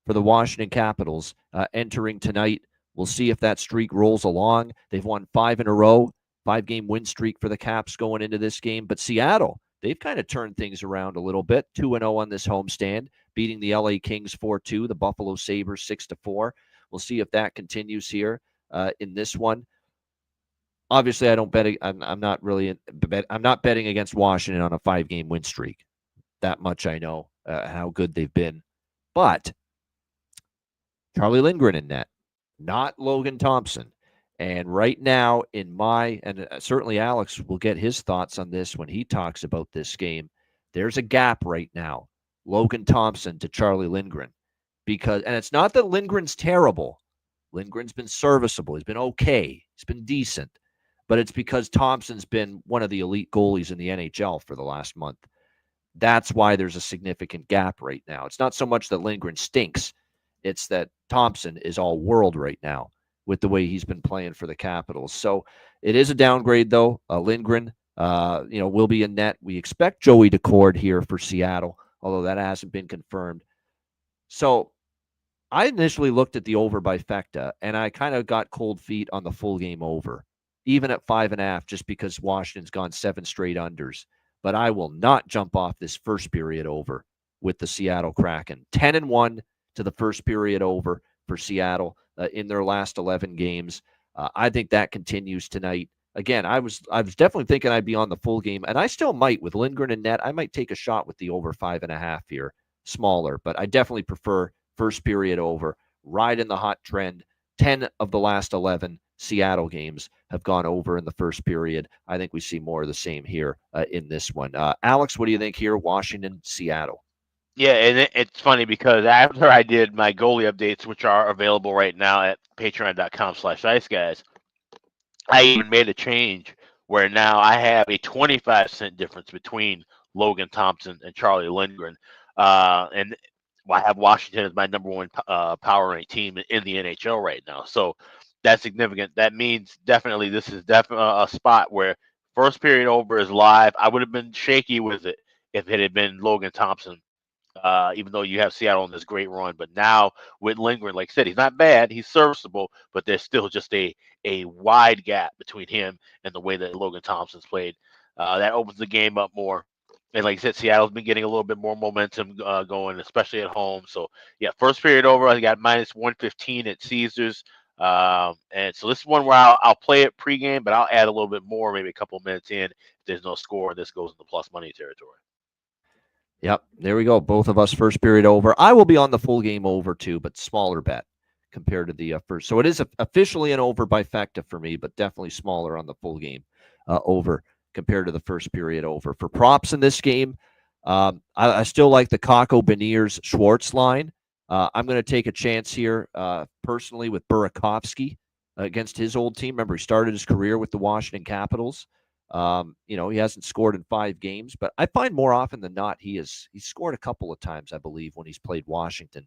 for the Washington Capitals entering tonight. We'll see if that streak rolls along. They've won 5 in a row, 5-game win streak for the Caps going into this game. But Seattle, they've kind of turned things around a little bit. 2-0 on this homestand, beating the LA Kings 4-2, the Buffalo Sabres 6-4. We'll see if that continues here in this one. Obviously, I don't bet. I'm not betting against Washington on a 5-game win streak. That much I know how good they've been. But Charlie Lindgren in net, not Logan Thompson. And right now, and certainly Alex will get his thoughts on this when he talks about this game, there's a gap right now, Logan Thompson to Charlie Lindgren. And it's not that Lindgren's terrible. Lindgren's been serviceable. He's been okay. He's been decent. But it's because Thompson's been one of the elite goalies in the NHL for the last month. That's why there's a significant gap right now. It's not so much that Lindgren stinks. It's that Thompson is all world right now with the way he's been playing for the Capitals. So it is a downgrade, though. Lindgren, will be in net. We expect Joey Decord here for Seattle, although that hasn't been confirmed. So I initially looked at the over by Fecta, and I kind of got cold feet on the full game over, even at 5.5, just because Washington's gone 7 straight unders. But I will not jump off this first period over with the Seattle Kraken. 10-1 to the first period over for Seattle in their last 11 games. I think that continues tonight. Again, I was definitely thinking I'd be on the full game, and I still might with Lindgren and net. I might take a shot with the over 5.5 here, smaller, but I definitely prefer first period over. Ride in the hot trend. 10 of the last 11 Seattle games have gone over in the first period. I think we see more of the same here in this one. Alex, what do you think here? Washington, Seattle. Yeah, and it's funny because after I did my goalie updates, which are available right now at patreon.com/iceguys, I even made a change where now I have a 25-cent difference between Logan Thompson and Charlie Lindgren. And I have Washington as my number 1 power rank team in the NHL right now. So that's significant. That means definitely this is definitely a spot where first period over is live. I would have been shaky with it if it had been Logan Thompson, even though you have Seattle on this great run. But now with Lindgren, like I said, he's not bad. He's serviceable, but there's still just a wide gap between him and the way that Logan Thompson's played. That opens the game up more. And like I said, Seattle's been getting a little bit more momentum going, especially at home. So, yeah, first period over, I got minus 115 at Caesars. And so this is one where I'll play it pregame, but I'll add a little bit more, maybe a couple minutes in. If there's no score, this goes into plus money territory. Yep, there we go. Both of us first period over. I will be on the full game over too, but smaller bet compared to the first. So it is officially an over by Fecta for me, but definitely smaller on the full game over compared to the first period over. For props in this game, I still like the Kakko, Beniers, Schwartz line. I'm going to take a chance here personally with Burakovsky against his old team. Remember, he started his career with the Washington Capitals. He hasn't scored in 5 games, but I find more often than not he's scored a couple of times, I believe, when he's played Washington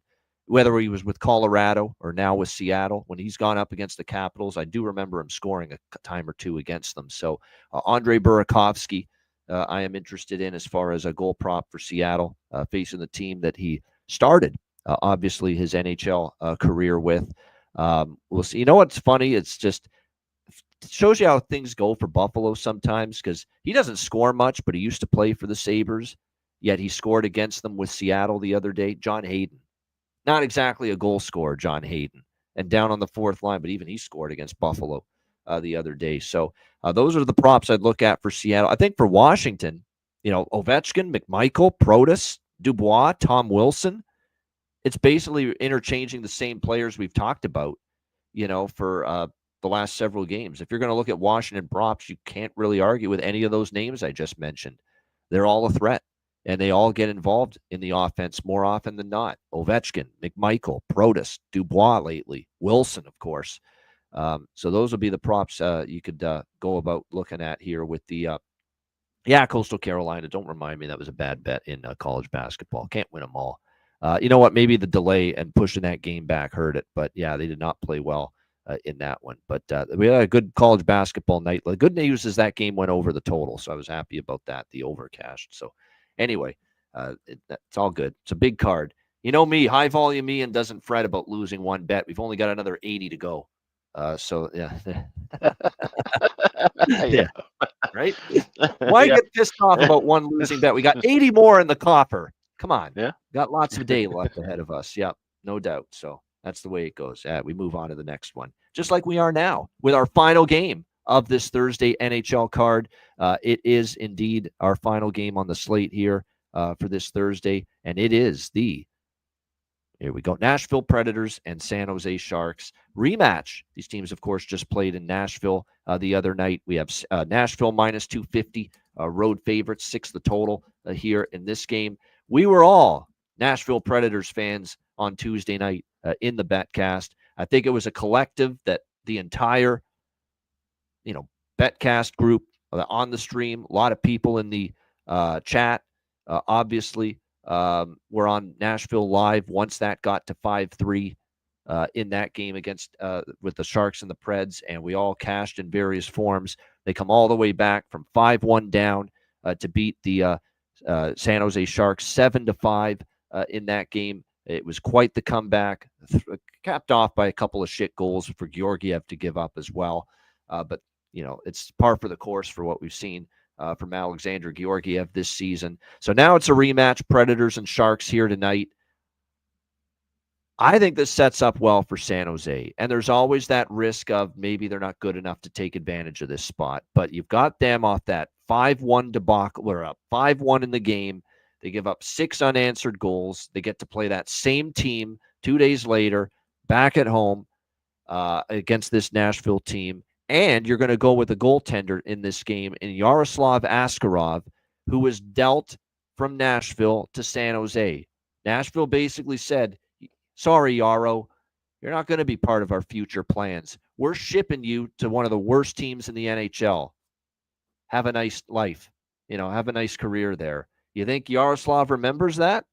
whether he was with Colorado or now with Seattle, when he's gone up against the Capitals, I do remember him scoring a time or two against them. So Andre Burakovsky, I am interested in as far as a goal prop for Seattle, facing the team that he started, obviously, his NHL career with. We'll see. You know what's funny? It's just it shows you how things go for Buffalo sometimes, because he doesn't score much, but he used to play for the Sabres, yet he scored against them with Seattle the other day. John Hayden. Not exactly a goal scorer, John Hayden, and down on the fourth line, but even he scored against Buffalo the other day. So those are the props I'd look at for Seattle. I think for Washington, Ovechkin, McMichael, Protas, Dubois, Tom Wilson, it's basically interchanging the same players we've talked about, for the last several games. If you're going to look at Washington props, you can't really argue with any of those names I just mentioned. They're all a threat. And they all get involved in the offense more often than not. Ovechkin, McMichael, Protas, Dubois lately, Wilson, of course. So those would be the props you could go about looking at here with the Coastal Carolina. Don't remind me that was a bad bet in college basketball. Can't win them all. You know what? Maybe the delay and pushing that game back hurt it. But, yeah, they did not play well in that one. But we had a good college basketball night. The good news is that game went over the total, so I was happy about that, the over cash. So, anyway, it's all good. It's a big card. You know me, high volume Ian doesn't fret about losing one bet. We've only got another 80 to go. Yeah. Yeah. Right? Why get pissed off about one losing bet? We got 80 more in the coffer. Come on. Yeah. Got lots of day left ahead of us. Yep. No doubt. So that's the way it goes. We move on to the next one, just like we are now with our final game of this Thursday NHL card. It is indeed our final game on the slate here for this Thursday, and it is here we go, Nashville Predators and San Jose Sharks rematch. These teams, of course, just played in Nashville the other night. We have Nashville minus 250, road favorites, 6 the total here in this game. We were all Nashville Predators fans on Tuesday night in the Betcast. I think it was a collective that the entire Betcast group on the stream, a lot of people in the chat, obviously, were on Nashville Live once that got to 5-3 in that game against with the Sharks and the Preds, and we all cashed in various forms. They come all the way back from 5-1 down to beat the San Jose Sharks 7-5 in that game. It was quite the comeback, capped off by a couple of shit goals for Georgiev to give up as well. But it's par for the course for what we've seen from Alexander Georgiev this season. So now it's a rematch, Predators and Sharks here tonight. I think this sets up well for San Jose. And there's always that risk of maybe they're not good enough to take advantage of this spot. But you've got them off that 5-1 debacle. They're up 5-1 in the game. They give up 6 unanswered goals. They get to play that same team 2 days later, back at home against this Nashville team. And you're going to go with a goaltender in this game in Yaroslav Askarov, who was dealt from Nashville to San Jose. Nashville basically said, sorry, Yaro, you're not going to be part of our future plans. We're shipping you to one of the worst teams in the NHL. Have a nice life. Have a nice career there. You think Yaroslav remembers that?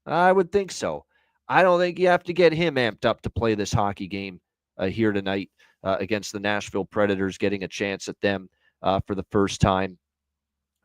I would think so. I don't think you have to get him amped up to play this hockey game here tonight. Against the Nashville Predators, getting a chance at them for the first time.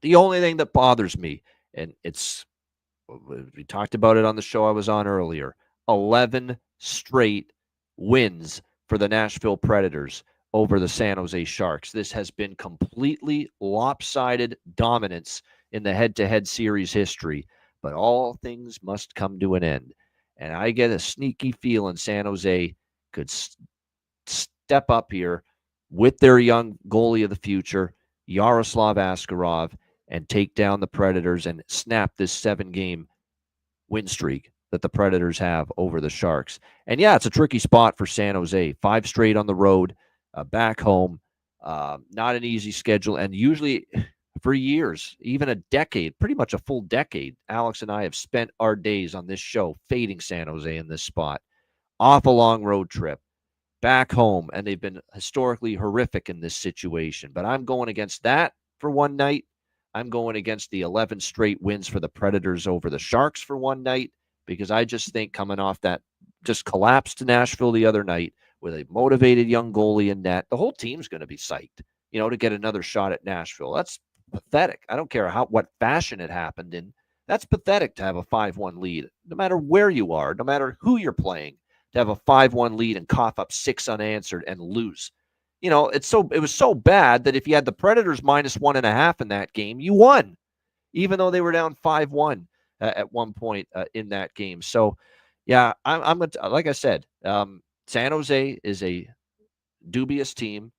The only thing that bothers me, and we talked about it on the show I was on earlier, 11 straight wins for the Nashville Predators over the San Jose Sharks. This has been completely lopsided dominance in the head-to-head series history, but all things must come to an end. And I get a sneaky feeling San Jose could step up here with their young goalie of the future, Yaroslav Askarov, and take down the Predators and snap this 7-game win streak that the Predators have over the Sharks. And yeah, it's a tricky spot for San Jose. 5 straight on the road, back home. Not an easy schedule. And usually for years, even a decade, pretty much a full decade, Alex and I have spent our days on this show fading San Jose in this spot. Off a long road trip. Back home, and they've been historically horrific in this situation. But I'm going against that for one night. I'm going against the 11 straight wins for the Predators over the Sharks for one night, because I just think coming off that just collapsed to Nashville the other night with a motivated young goalie in net, the whole team's going to be psyched, to get another shot at Nashville. That's pathetic. I don't care what fashion it happened in. That's pathetic to have a 5-1 lead, no matter where you are, no matter who you're playing, to have a 5-1 lead and cough up 6 unanswered and lose. It was so bad that if you had the Predators -1.5 in that game, you won, even though they were down 5-1 at one point in that game. So, yeah, I'm going to, like I said, San Jose is a dubious team.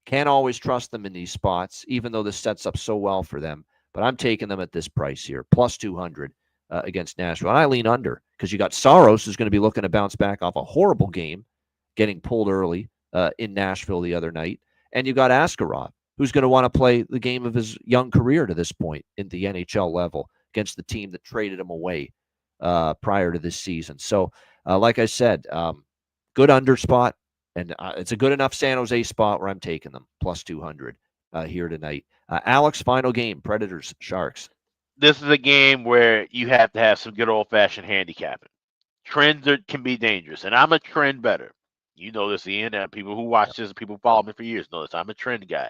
Can't always trust them in these spots, even though this sets up so well for them. But I'm taking them at this price here, plus 200 against Nashville. And I lean under because you got Saros, who's going to be looking to bounce back off a horrible game, getting pulled early in Nashville the other night. And you got Askarov, who's going to want to play the game of his young career to this point in the NHL level against the team that traded him away prior to this season. So, like I said, good under spot, and it's a good enough San Jose spot where I'm taking them, plus 200 here tonight. Alex, final game, Predators, Sharks. This is a game where you have to have some good old-fashioned handicapping. Trends can be dangerous, and I'm a trend better. You know this, Ian. People who watch this, people who follow me for years know this. I'm a trend guy.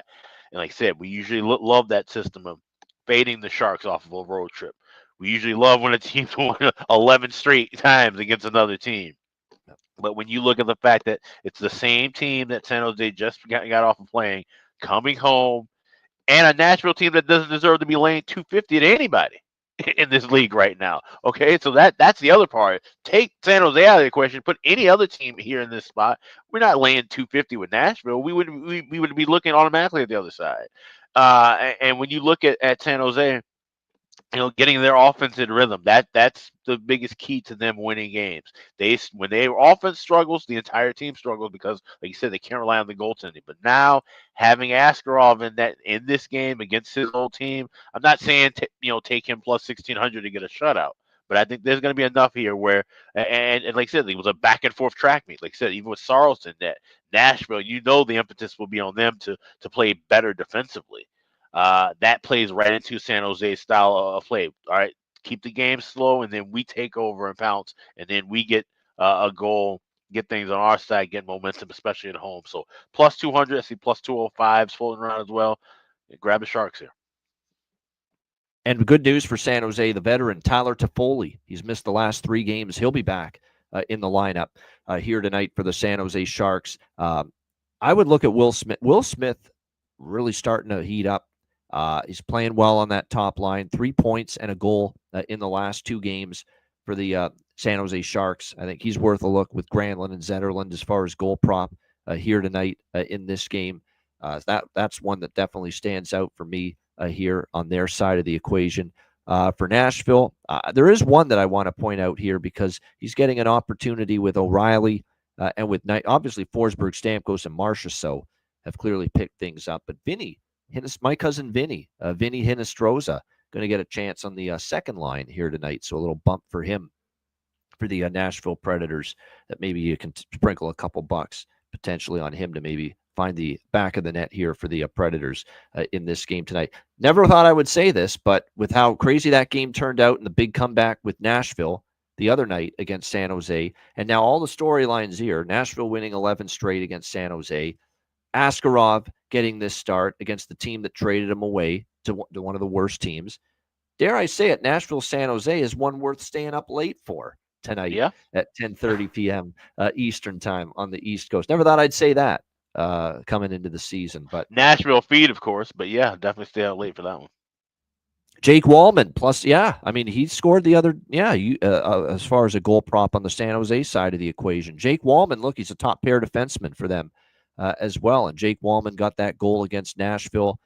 And like I said, we usually love that system of fading the Sharks off of a road trip. We usually love when a team's won 11 straight times against another team. But when you look at the fact that it's the same team that San Jose just got off of playing, coming home, and a Nashville team that doesn't deserve to be laying 250 to anybody in this league right now. Okay, so that's the other part. Take San Jose out of the equation, put any other team here in this spot. We're not laying 250 with Nashville. We would be looking automatically at the other side. And when you look at San Jose, getting their offense in rhythm, that's the biggest key to them winning games. When their offense struggles, the entire team struggles because, like you said, they can't rely on the goaltending. But now having Askarov in this game against his old team, I'm not saying take him plus 1,600 to get a shutout, but I think there's going to be enough here where, and like I said, it was a back and forth track meet. Like I said, even with Saros in that Nashville, the impetus will be on them to play better defensively. That plays right into San Jose's style of play. All right, keep the game slow, and then we take over and pounce, and then we get a goal, get things on our side, get momentum, especially at home. So plus 200, I see plus 205s floating around as well. Grab the Sharks here. And good news for San Jose, the veteran Tyler Toffoli. He's missed the last 3 games. He'll be back in the lineup here tonight for the San Jose Sharks. I would look at Will Smith. Will Smith really starting to heat up. He's playing well on that top line. 3 points and a goal in the last 2 games for the San Jose Sharks. I think he's worth a look with Granlund and Zetterlund as far as goal prop here tonight in this game. That's one that definitely stands out for me here on their side of the equation. For Nashville, there is one that I want to point out here because he's getting an opportunity with O'Reilly and with obviously Forsberg, Stamkos, and Marchessault have clearly picked things up. But my cousin Vinny Hinostroza, going to get a chance on the second line here tonight. So a little bump for him for the Nashville Predators that maybe you can sprinkle a couple bucks potentially on him to maybe find the back of the net here for the Predators in this game tonight. Never thought I would say this, but with how crazy that game turned out and the big comeback with Nashville the other night against San Jose, and now all the storylines here, Nashville winning 11 straight against San Jose, Askarov getting this start against the team that traded him away to one of the worst teams. Dare I say it, Nashville San Jose is one worth staying up late for tonight at 10:30 p.m. Eastern time on the East Coast. Never thought I'd say that coming into the season, but Nashville feed, of course, but yeah, definitely stay out late for that one. Jake Wallman plus, I mean, he scored the other, as far as a goal prop on the San Jose side of the equation. Jake Wallman, look, he's a top pair defenseman for them as well, and Jake Wallman got that goal against Nashville.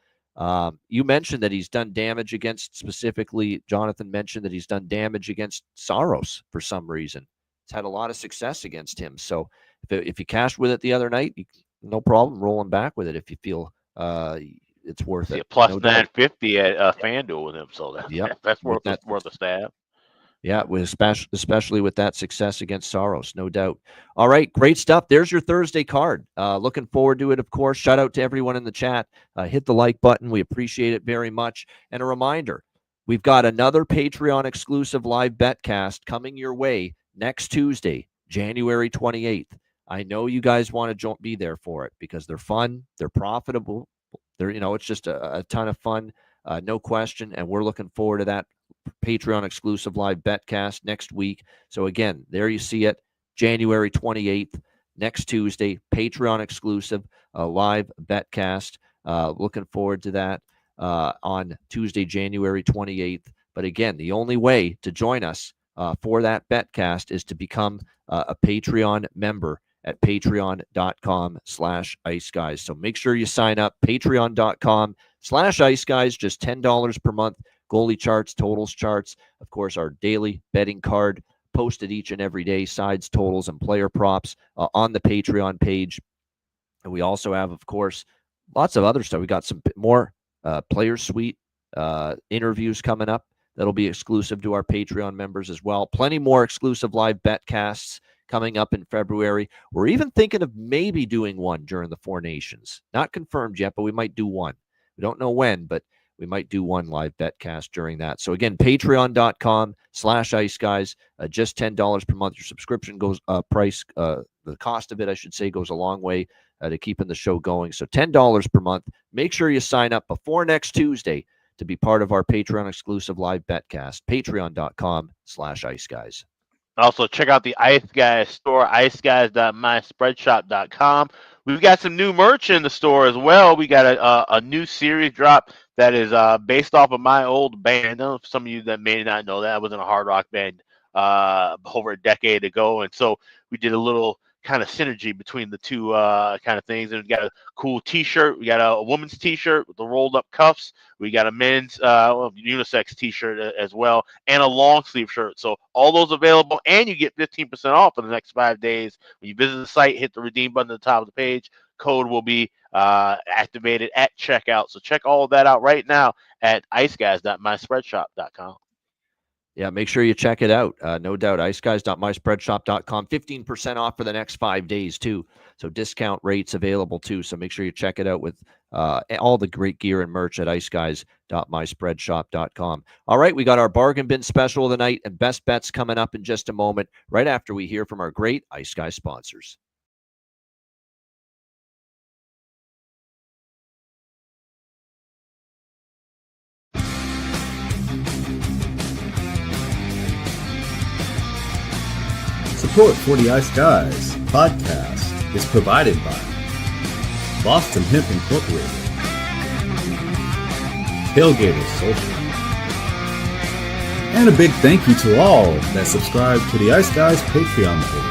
You mentioned that he's done damage against, specifically, Jonathan mentioned that he's done damage against Saros for some reason. He's had a lot of success against him. So if you cashed with it the other night, no problem rolling back with it if you feel it's worth it. Plus 950 at FanDuel with him, so that's worth a stab. Yeah, especially with that success against Saros, no doubt. All right, great stuff. There's your Thursday card. Looking forward to it, of course. Shout out to everyone in the chat. Hit the like button. We appreciate it very much. And a reminder, we've got another Patreon exclusive live betcast coming your way next Tuesday. January 28th. I know you guys want to be there for it because they're fun, they're profitable, it's just a ton of fun, no question, and we're looking forward to that Patreon exclusive live betcast next week. So again, there you see it, January 28th, next Tuesday, Patreon exclusive live betcast. Looking forward to that on Tuesday, January 28th. But again, the only way to join us for that betcast is to become a Patreon member at patreon.com/iceguys. So make sure you sign up, patreon.com/iceguys, just $10 per month. Goalie charts, totals charts, of course, our daily betting card posted each and every day, sides, totals, and player props on the Patreon page. And we also have, of course, lots of other stuff. We got some more player suite interviews coming up that'll be exclusive to our Patreon members as well. Plenty more exclusive live betcasts coming up in February. We're even thinking of maybe doing one during the Four Nations. Not confirmed yet, but we might do one. We don't know when, but we might do one live betcast during that. So again, patreon.com/iceguys, just $10 per month. Your subscription goes the cost of it, I should say, goes a long way to keeping the show going. So $10 per month. Make sure you sign up before next Tuesday to be part of our Patreon exclusive live betcast, patreon.com/iceguys. Also, check out the Ice Guys store, iceguys.myspreadshop.com. We've got some new merch in the store as well. We got a new series drop that is based off of my old band. I know some of you that may not know that I was in a hard rock band over a decade ago, and so we did a little kind of synergy between the two kind of things. And we got a cool T-shirt. We got a woman's T-shirt with the rolled up cuffs. We got a men's unisex T-shirt as well, and a long sleeve shirt. So all those available, and you get 15% off for the next 5 days. When you visit the site, hit the redeem button at the top of the page. Code will be activated at checkout. So check all of that out right now at iceguys.myspreadshop.com. Yeah, make sure you check it out. No doubt, iceguys.myspreadshop.com. 15% off for the next 5 days, too. So discount rates available, too. So make sure you check it out with all the great gear and merch at iceguys.myspreadshop.com. All right, we got our bargain bin special of the night and best bets coming up in just a moment, right after we hear from our great Ice Guys sponsors. Support for the Ice Guys podcast is provided by Boston Hemp Incorporated, Tailgaters Social, and a big thank you to all that subscribe to the Ice Guys Patreon page.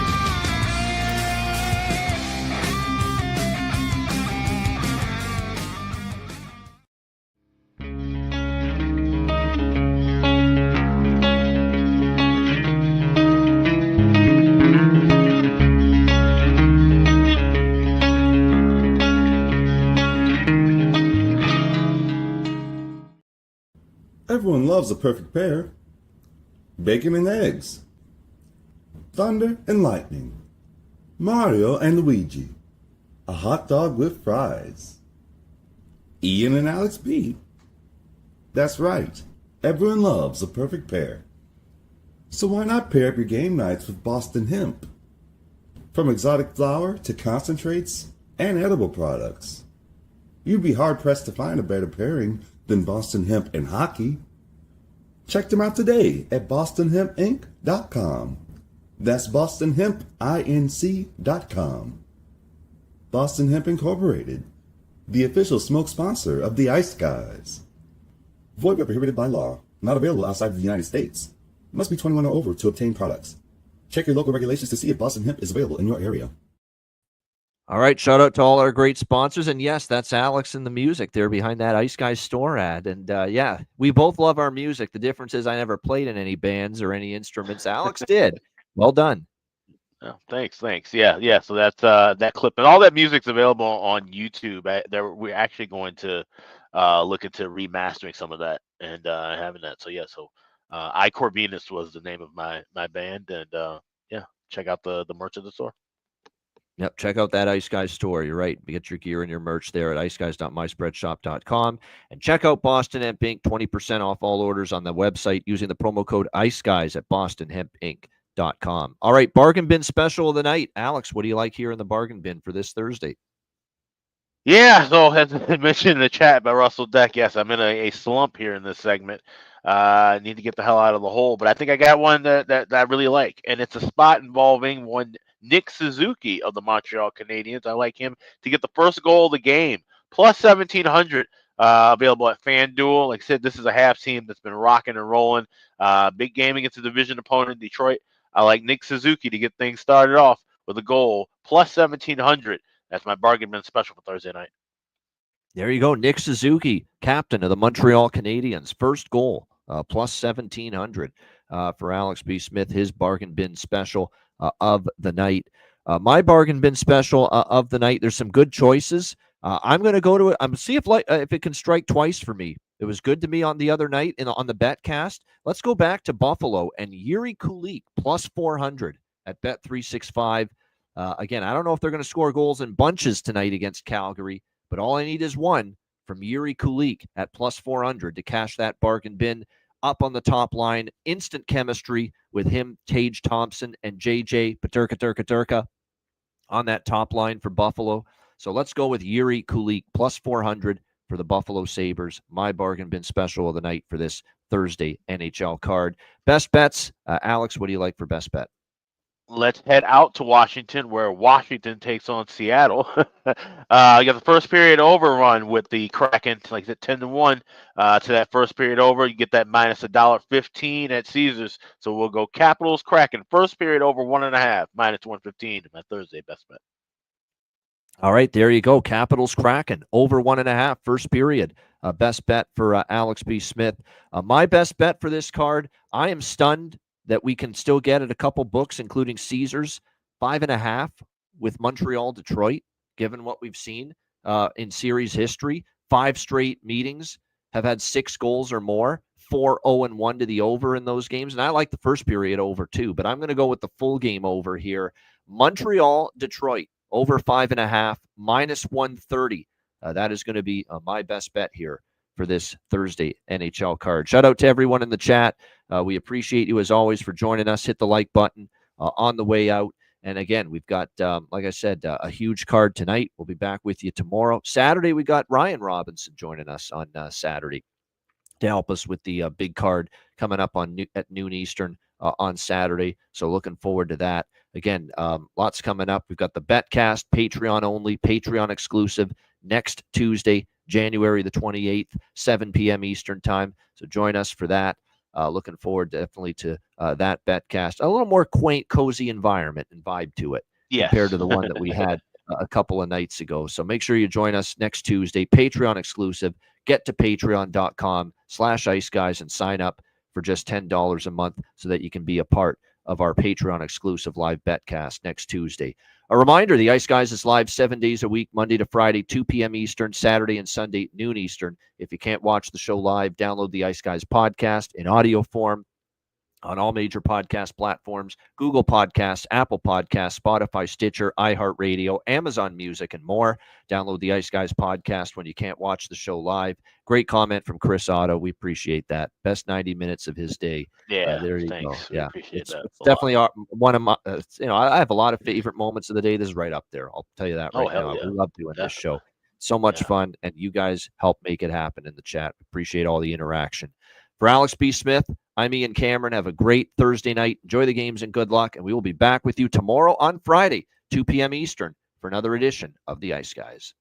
Everyone loves a perfect pair. Bacon and eggs. Thunder and lightning. Mario and Luigi. A hot dog with fries. Ian and Alex B. That's right. Everyone loves a perfect pair. So why not pair up your game nights with Boston Hemp? From exotic flower to concentrates and edible products. You'd be hard-pressed to find a better pairing than Boston Hemp and hockey. Check them out today at bostonhempinc.com. That's bostonhempinc.com. Boston Hemp Incorporated, the official smoke sponsor of the Ice Guys. Void where prohibited by law. Not available outside of the United States. Must be 21 or over to obtain products. Check your local regulations to see if Boston Hemp is available in your area. All right, shout out to all our great sponsors. And yes, that's Alex and the music there behind that Ice Guys store ad. And yeah, we both love our music. The difference is I never played in any bands or any instruments. Alex did. Well done. Oh, thanks. Yeah. So that's that clip, and all that music's available on YouTube. We're actually going to look into remastering some of that and having that. So yeah. So I Corvinus was the name of my band, and yeah, check out the merch of the store. Yep, check out that Ice Guys store. You're right. Get your gear and your merch there at iceguys.myspreadshop.com. And check out Boston Hemp Inc. 20% off all orders on the website using the promo code IceGuys at bostonhempinc.com. iceguys.com. All right, bargain bin special of the night. Alex, what do you like here in the bargain bin for this Thursday? Yeah, so as I mentioned in the chat by Russell Deck, yes, I'm in a slump here in this segment. I need to get the hell out of the hole, but I think I got one that I really like, and it's a spot involving one Nick Suzuki of the Montreal Canadiens. I like him to get the first goal of the game, plus 1,700, available at FanDuel. Like I said, this is a half team that's been rocking and rolling. Big game against a division opponent, Detroit. I like Nick Suzuki to get things started off with a goal, plus 1,700. That's my bargain bin special for Thursday night. There you go. Nick Suzuki, captain of the Montreal Canadiens. First goal, plus 1,700 for Alex B. Smith, his bargain bin special of the night. My bargain bin special of the night, there's some good choices. I'm going to go to it. I'm going to see if it can strike twice for me. It was good to me on the other night on the BetCast. Let's go back to Buffalo and Yuri Kulik, plus 400 at Bet365. Again, I don't know if they're going to score goals in bunches tonight against Calgary, but all I need is one from Yuri Kulik at plus 400 to cash that bargain bin. Up on the top line, instant chemistry with him, Tage Thompson, and JJ Paterka on that top line for Buffalo. So let's go with Yuri Kulik plus 400 for the Buffalo Sabres. My bargain bin special of the night for this Thursday NHL card. Best bets, Alex, what do you like for best bet? Let's head out to Washington, where Washington takes on Seattle. You got the first period overrun with the Kraken, like at 10-1 to that first period over. You get that minus $1.15 at Caesars. So we'll go Capitals Kraken first period over 1.5 minus 115. My Thursday best bet. All right, there you go. Capitals Kraken over 1.5 first period. Best bet for Alex B. Smith. My best bet for this card. I am stunned that we can still get at a couple books, including Caesars, 5.5 with Montreal, Detroit, given what we've seen in series history. 5 straight meetings have had 6 goals or more, 4-0-1 to the over in those games. And I like the first period over too, but I'm going to go with the full game over here. Montreal, Detroit, over 5.5, minus 130. That is going to be my best bet here for this Thursday NHL card. Shout out to everyone in the chat. We appreciate you as always for joining us. Hit the like button on the way out. And again, we've got, like I said, a huge card tonight. We'll be back with you tomorrow. Saturday, we got Ryan Robinson joining us on Saturday to help us with the big card coming up at noon Eastern on Saturday. So looking forward to that. Again, lots coming up. We've got the BetCast, Patreon only, Patreon exclusive next Tuesday, January the 28th, 7 p.m. Eastern time. So join us for that. Looking forward definitely to that BetCast. A little more quaint, cozy environment and vibe to it compared to the one that we had a couple of nights ago. So make sure you join us next Tuesday, Patreon exclusive. Get to patreon.com/Ice Guys and sign up for just $10 a month so that you can be a part of our Patreon exclusive live BetCast next Tuesday. A reminder, the Ice Guys is live 7 days a week, Monday to Friday, 2 p.m. Eastern, Saturday and Sunday, noon Eastern. If you can't watch the show live, download the Ice Guys podcast in audio form on all major podcast platforms, Google Podcasts, Apple Podcasts, Spotify, Stitcher, iHeartRadio, Amazon Music, and more. Download the Ice Guys podcast when you can't watch the show live. Great comment from Chris Otto. We appreciate that. Best 90 minutes of his day. Yeah, there you thanks. go. Yeah, it's definitely one of my, I have a lot of favorite moments of the day. This is right up there. I'll tell you that right now. Yeah. We love doing this show. So much fun, and you guys help make it happen in the chat. Appreciate all the interaction. For Alex B. Smith, I'm Ian Cameron. Have a great Thursday night. Enjoy the games and good luck. And we will be back with you tomorrow on Friday, 2 p.m. Eastern, for another edition of the Ice Guys.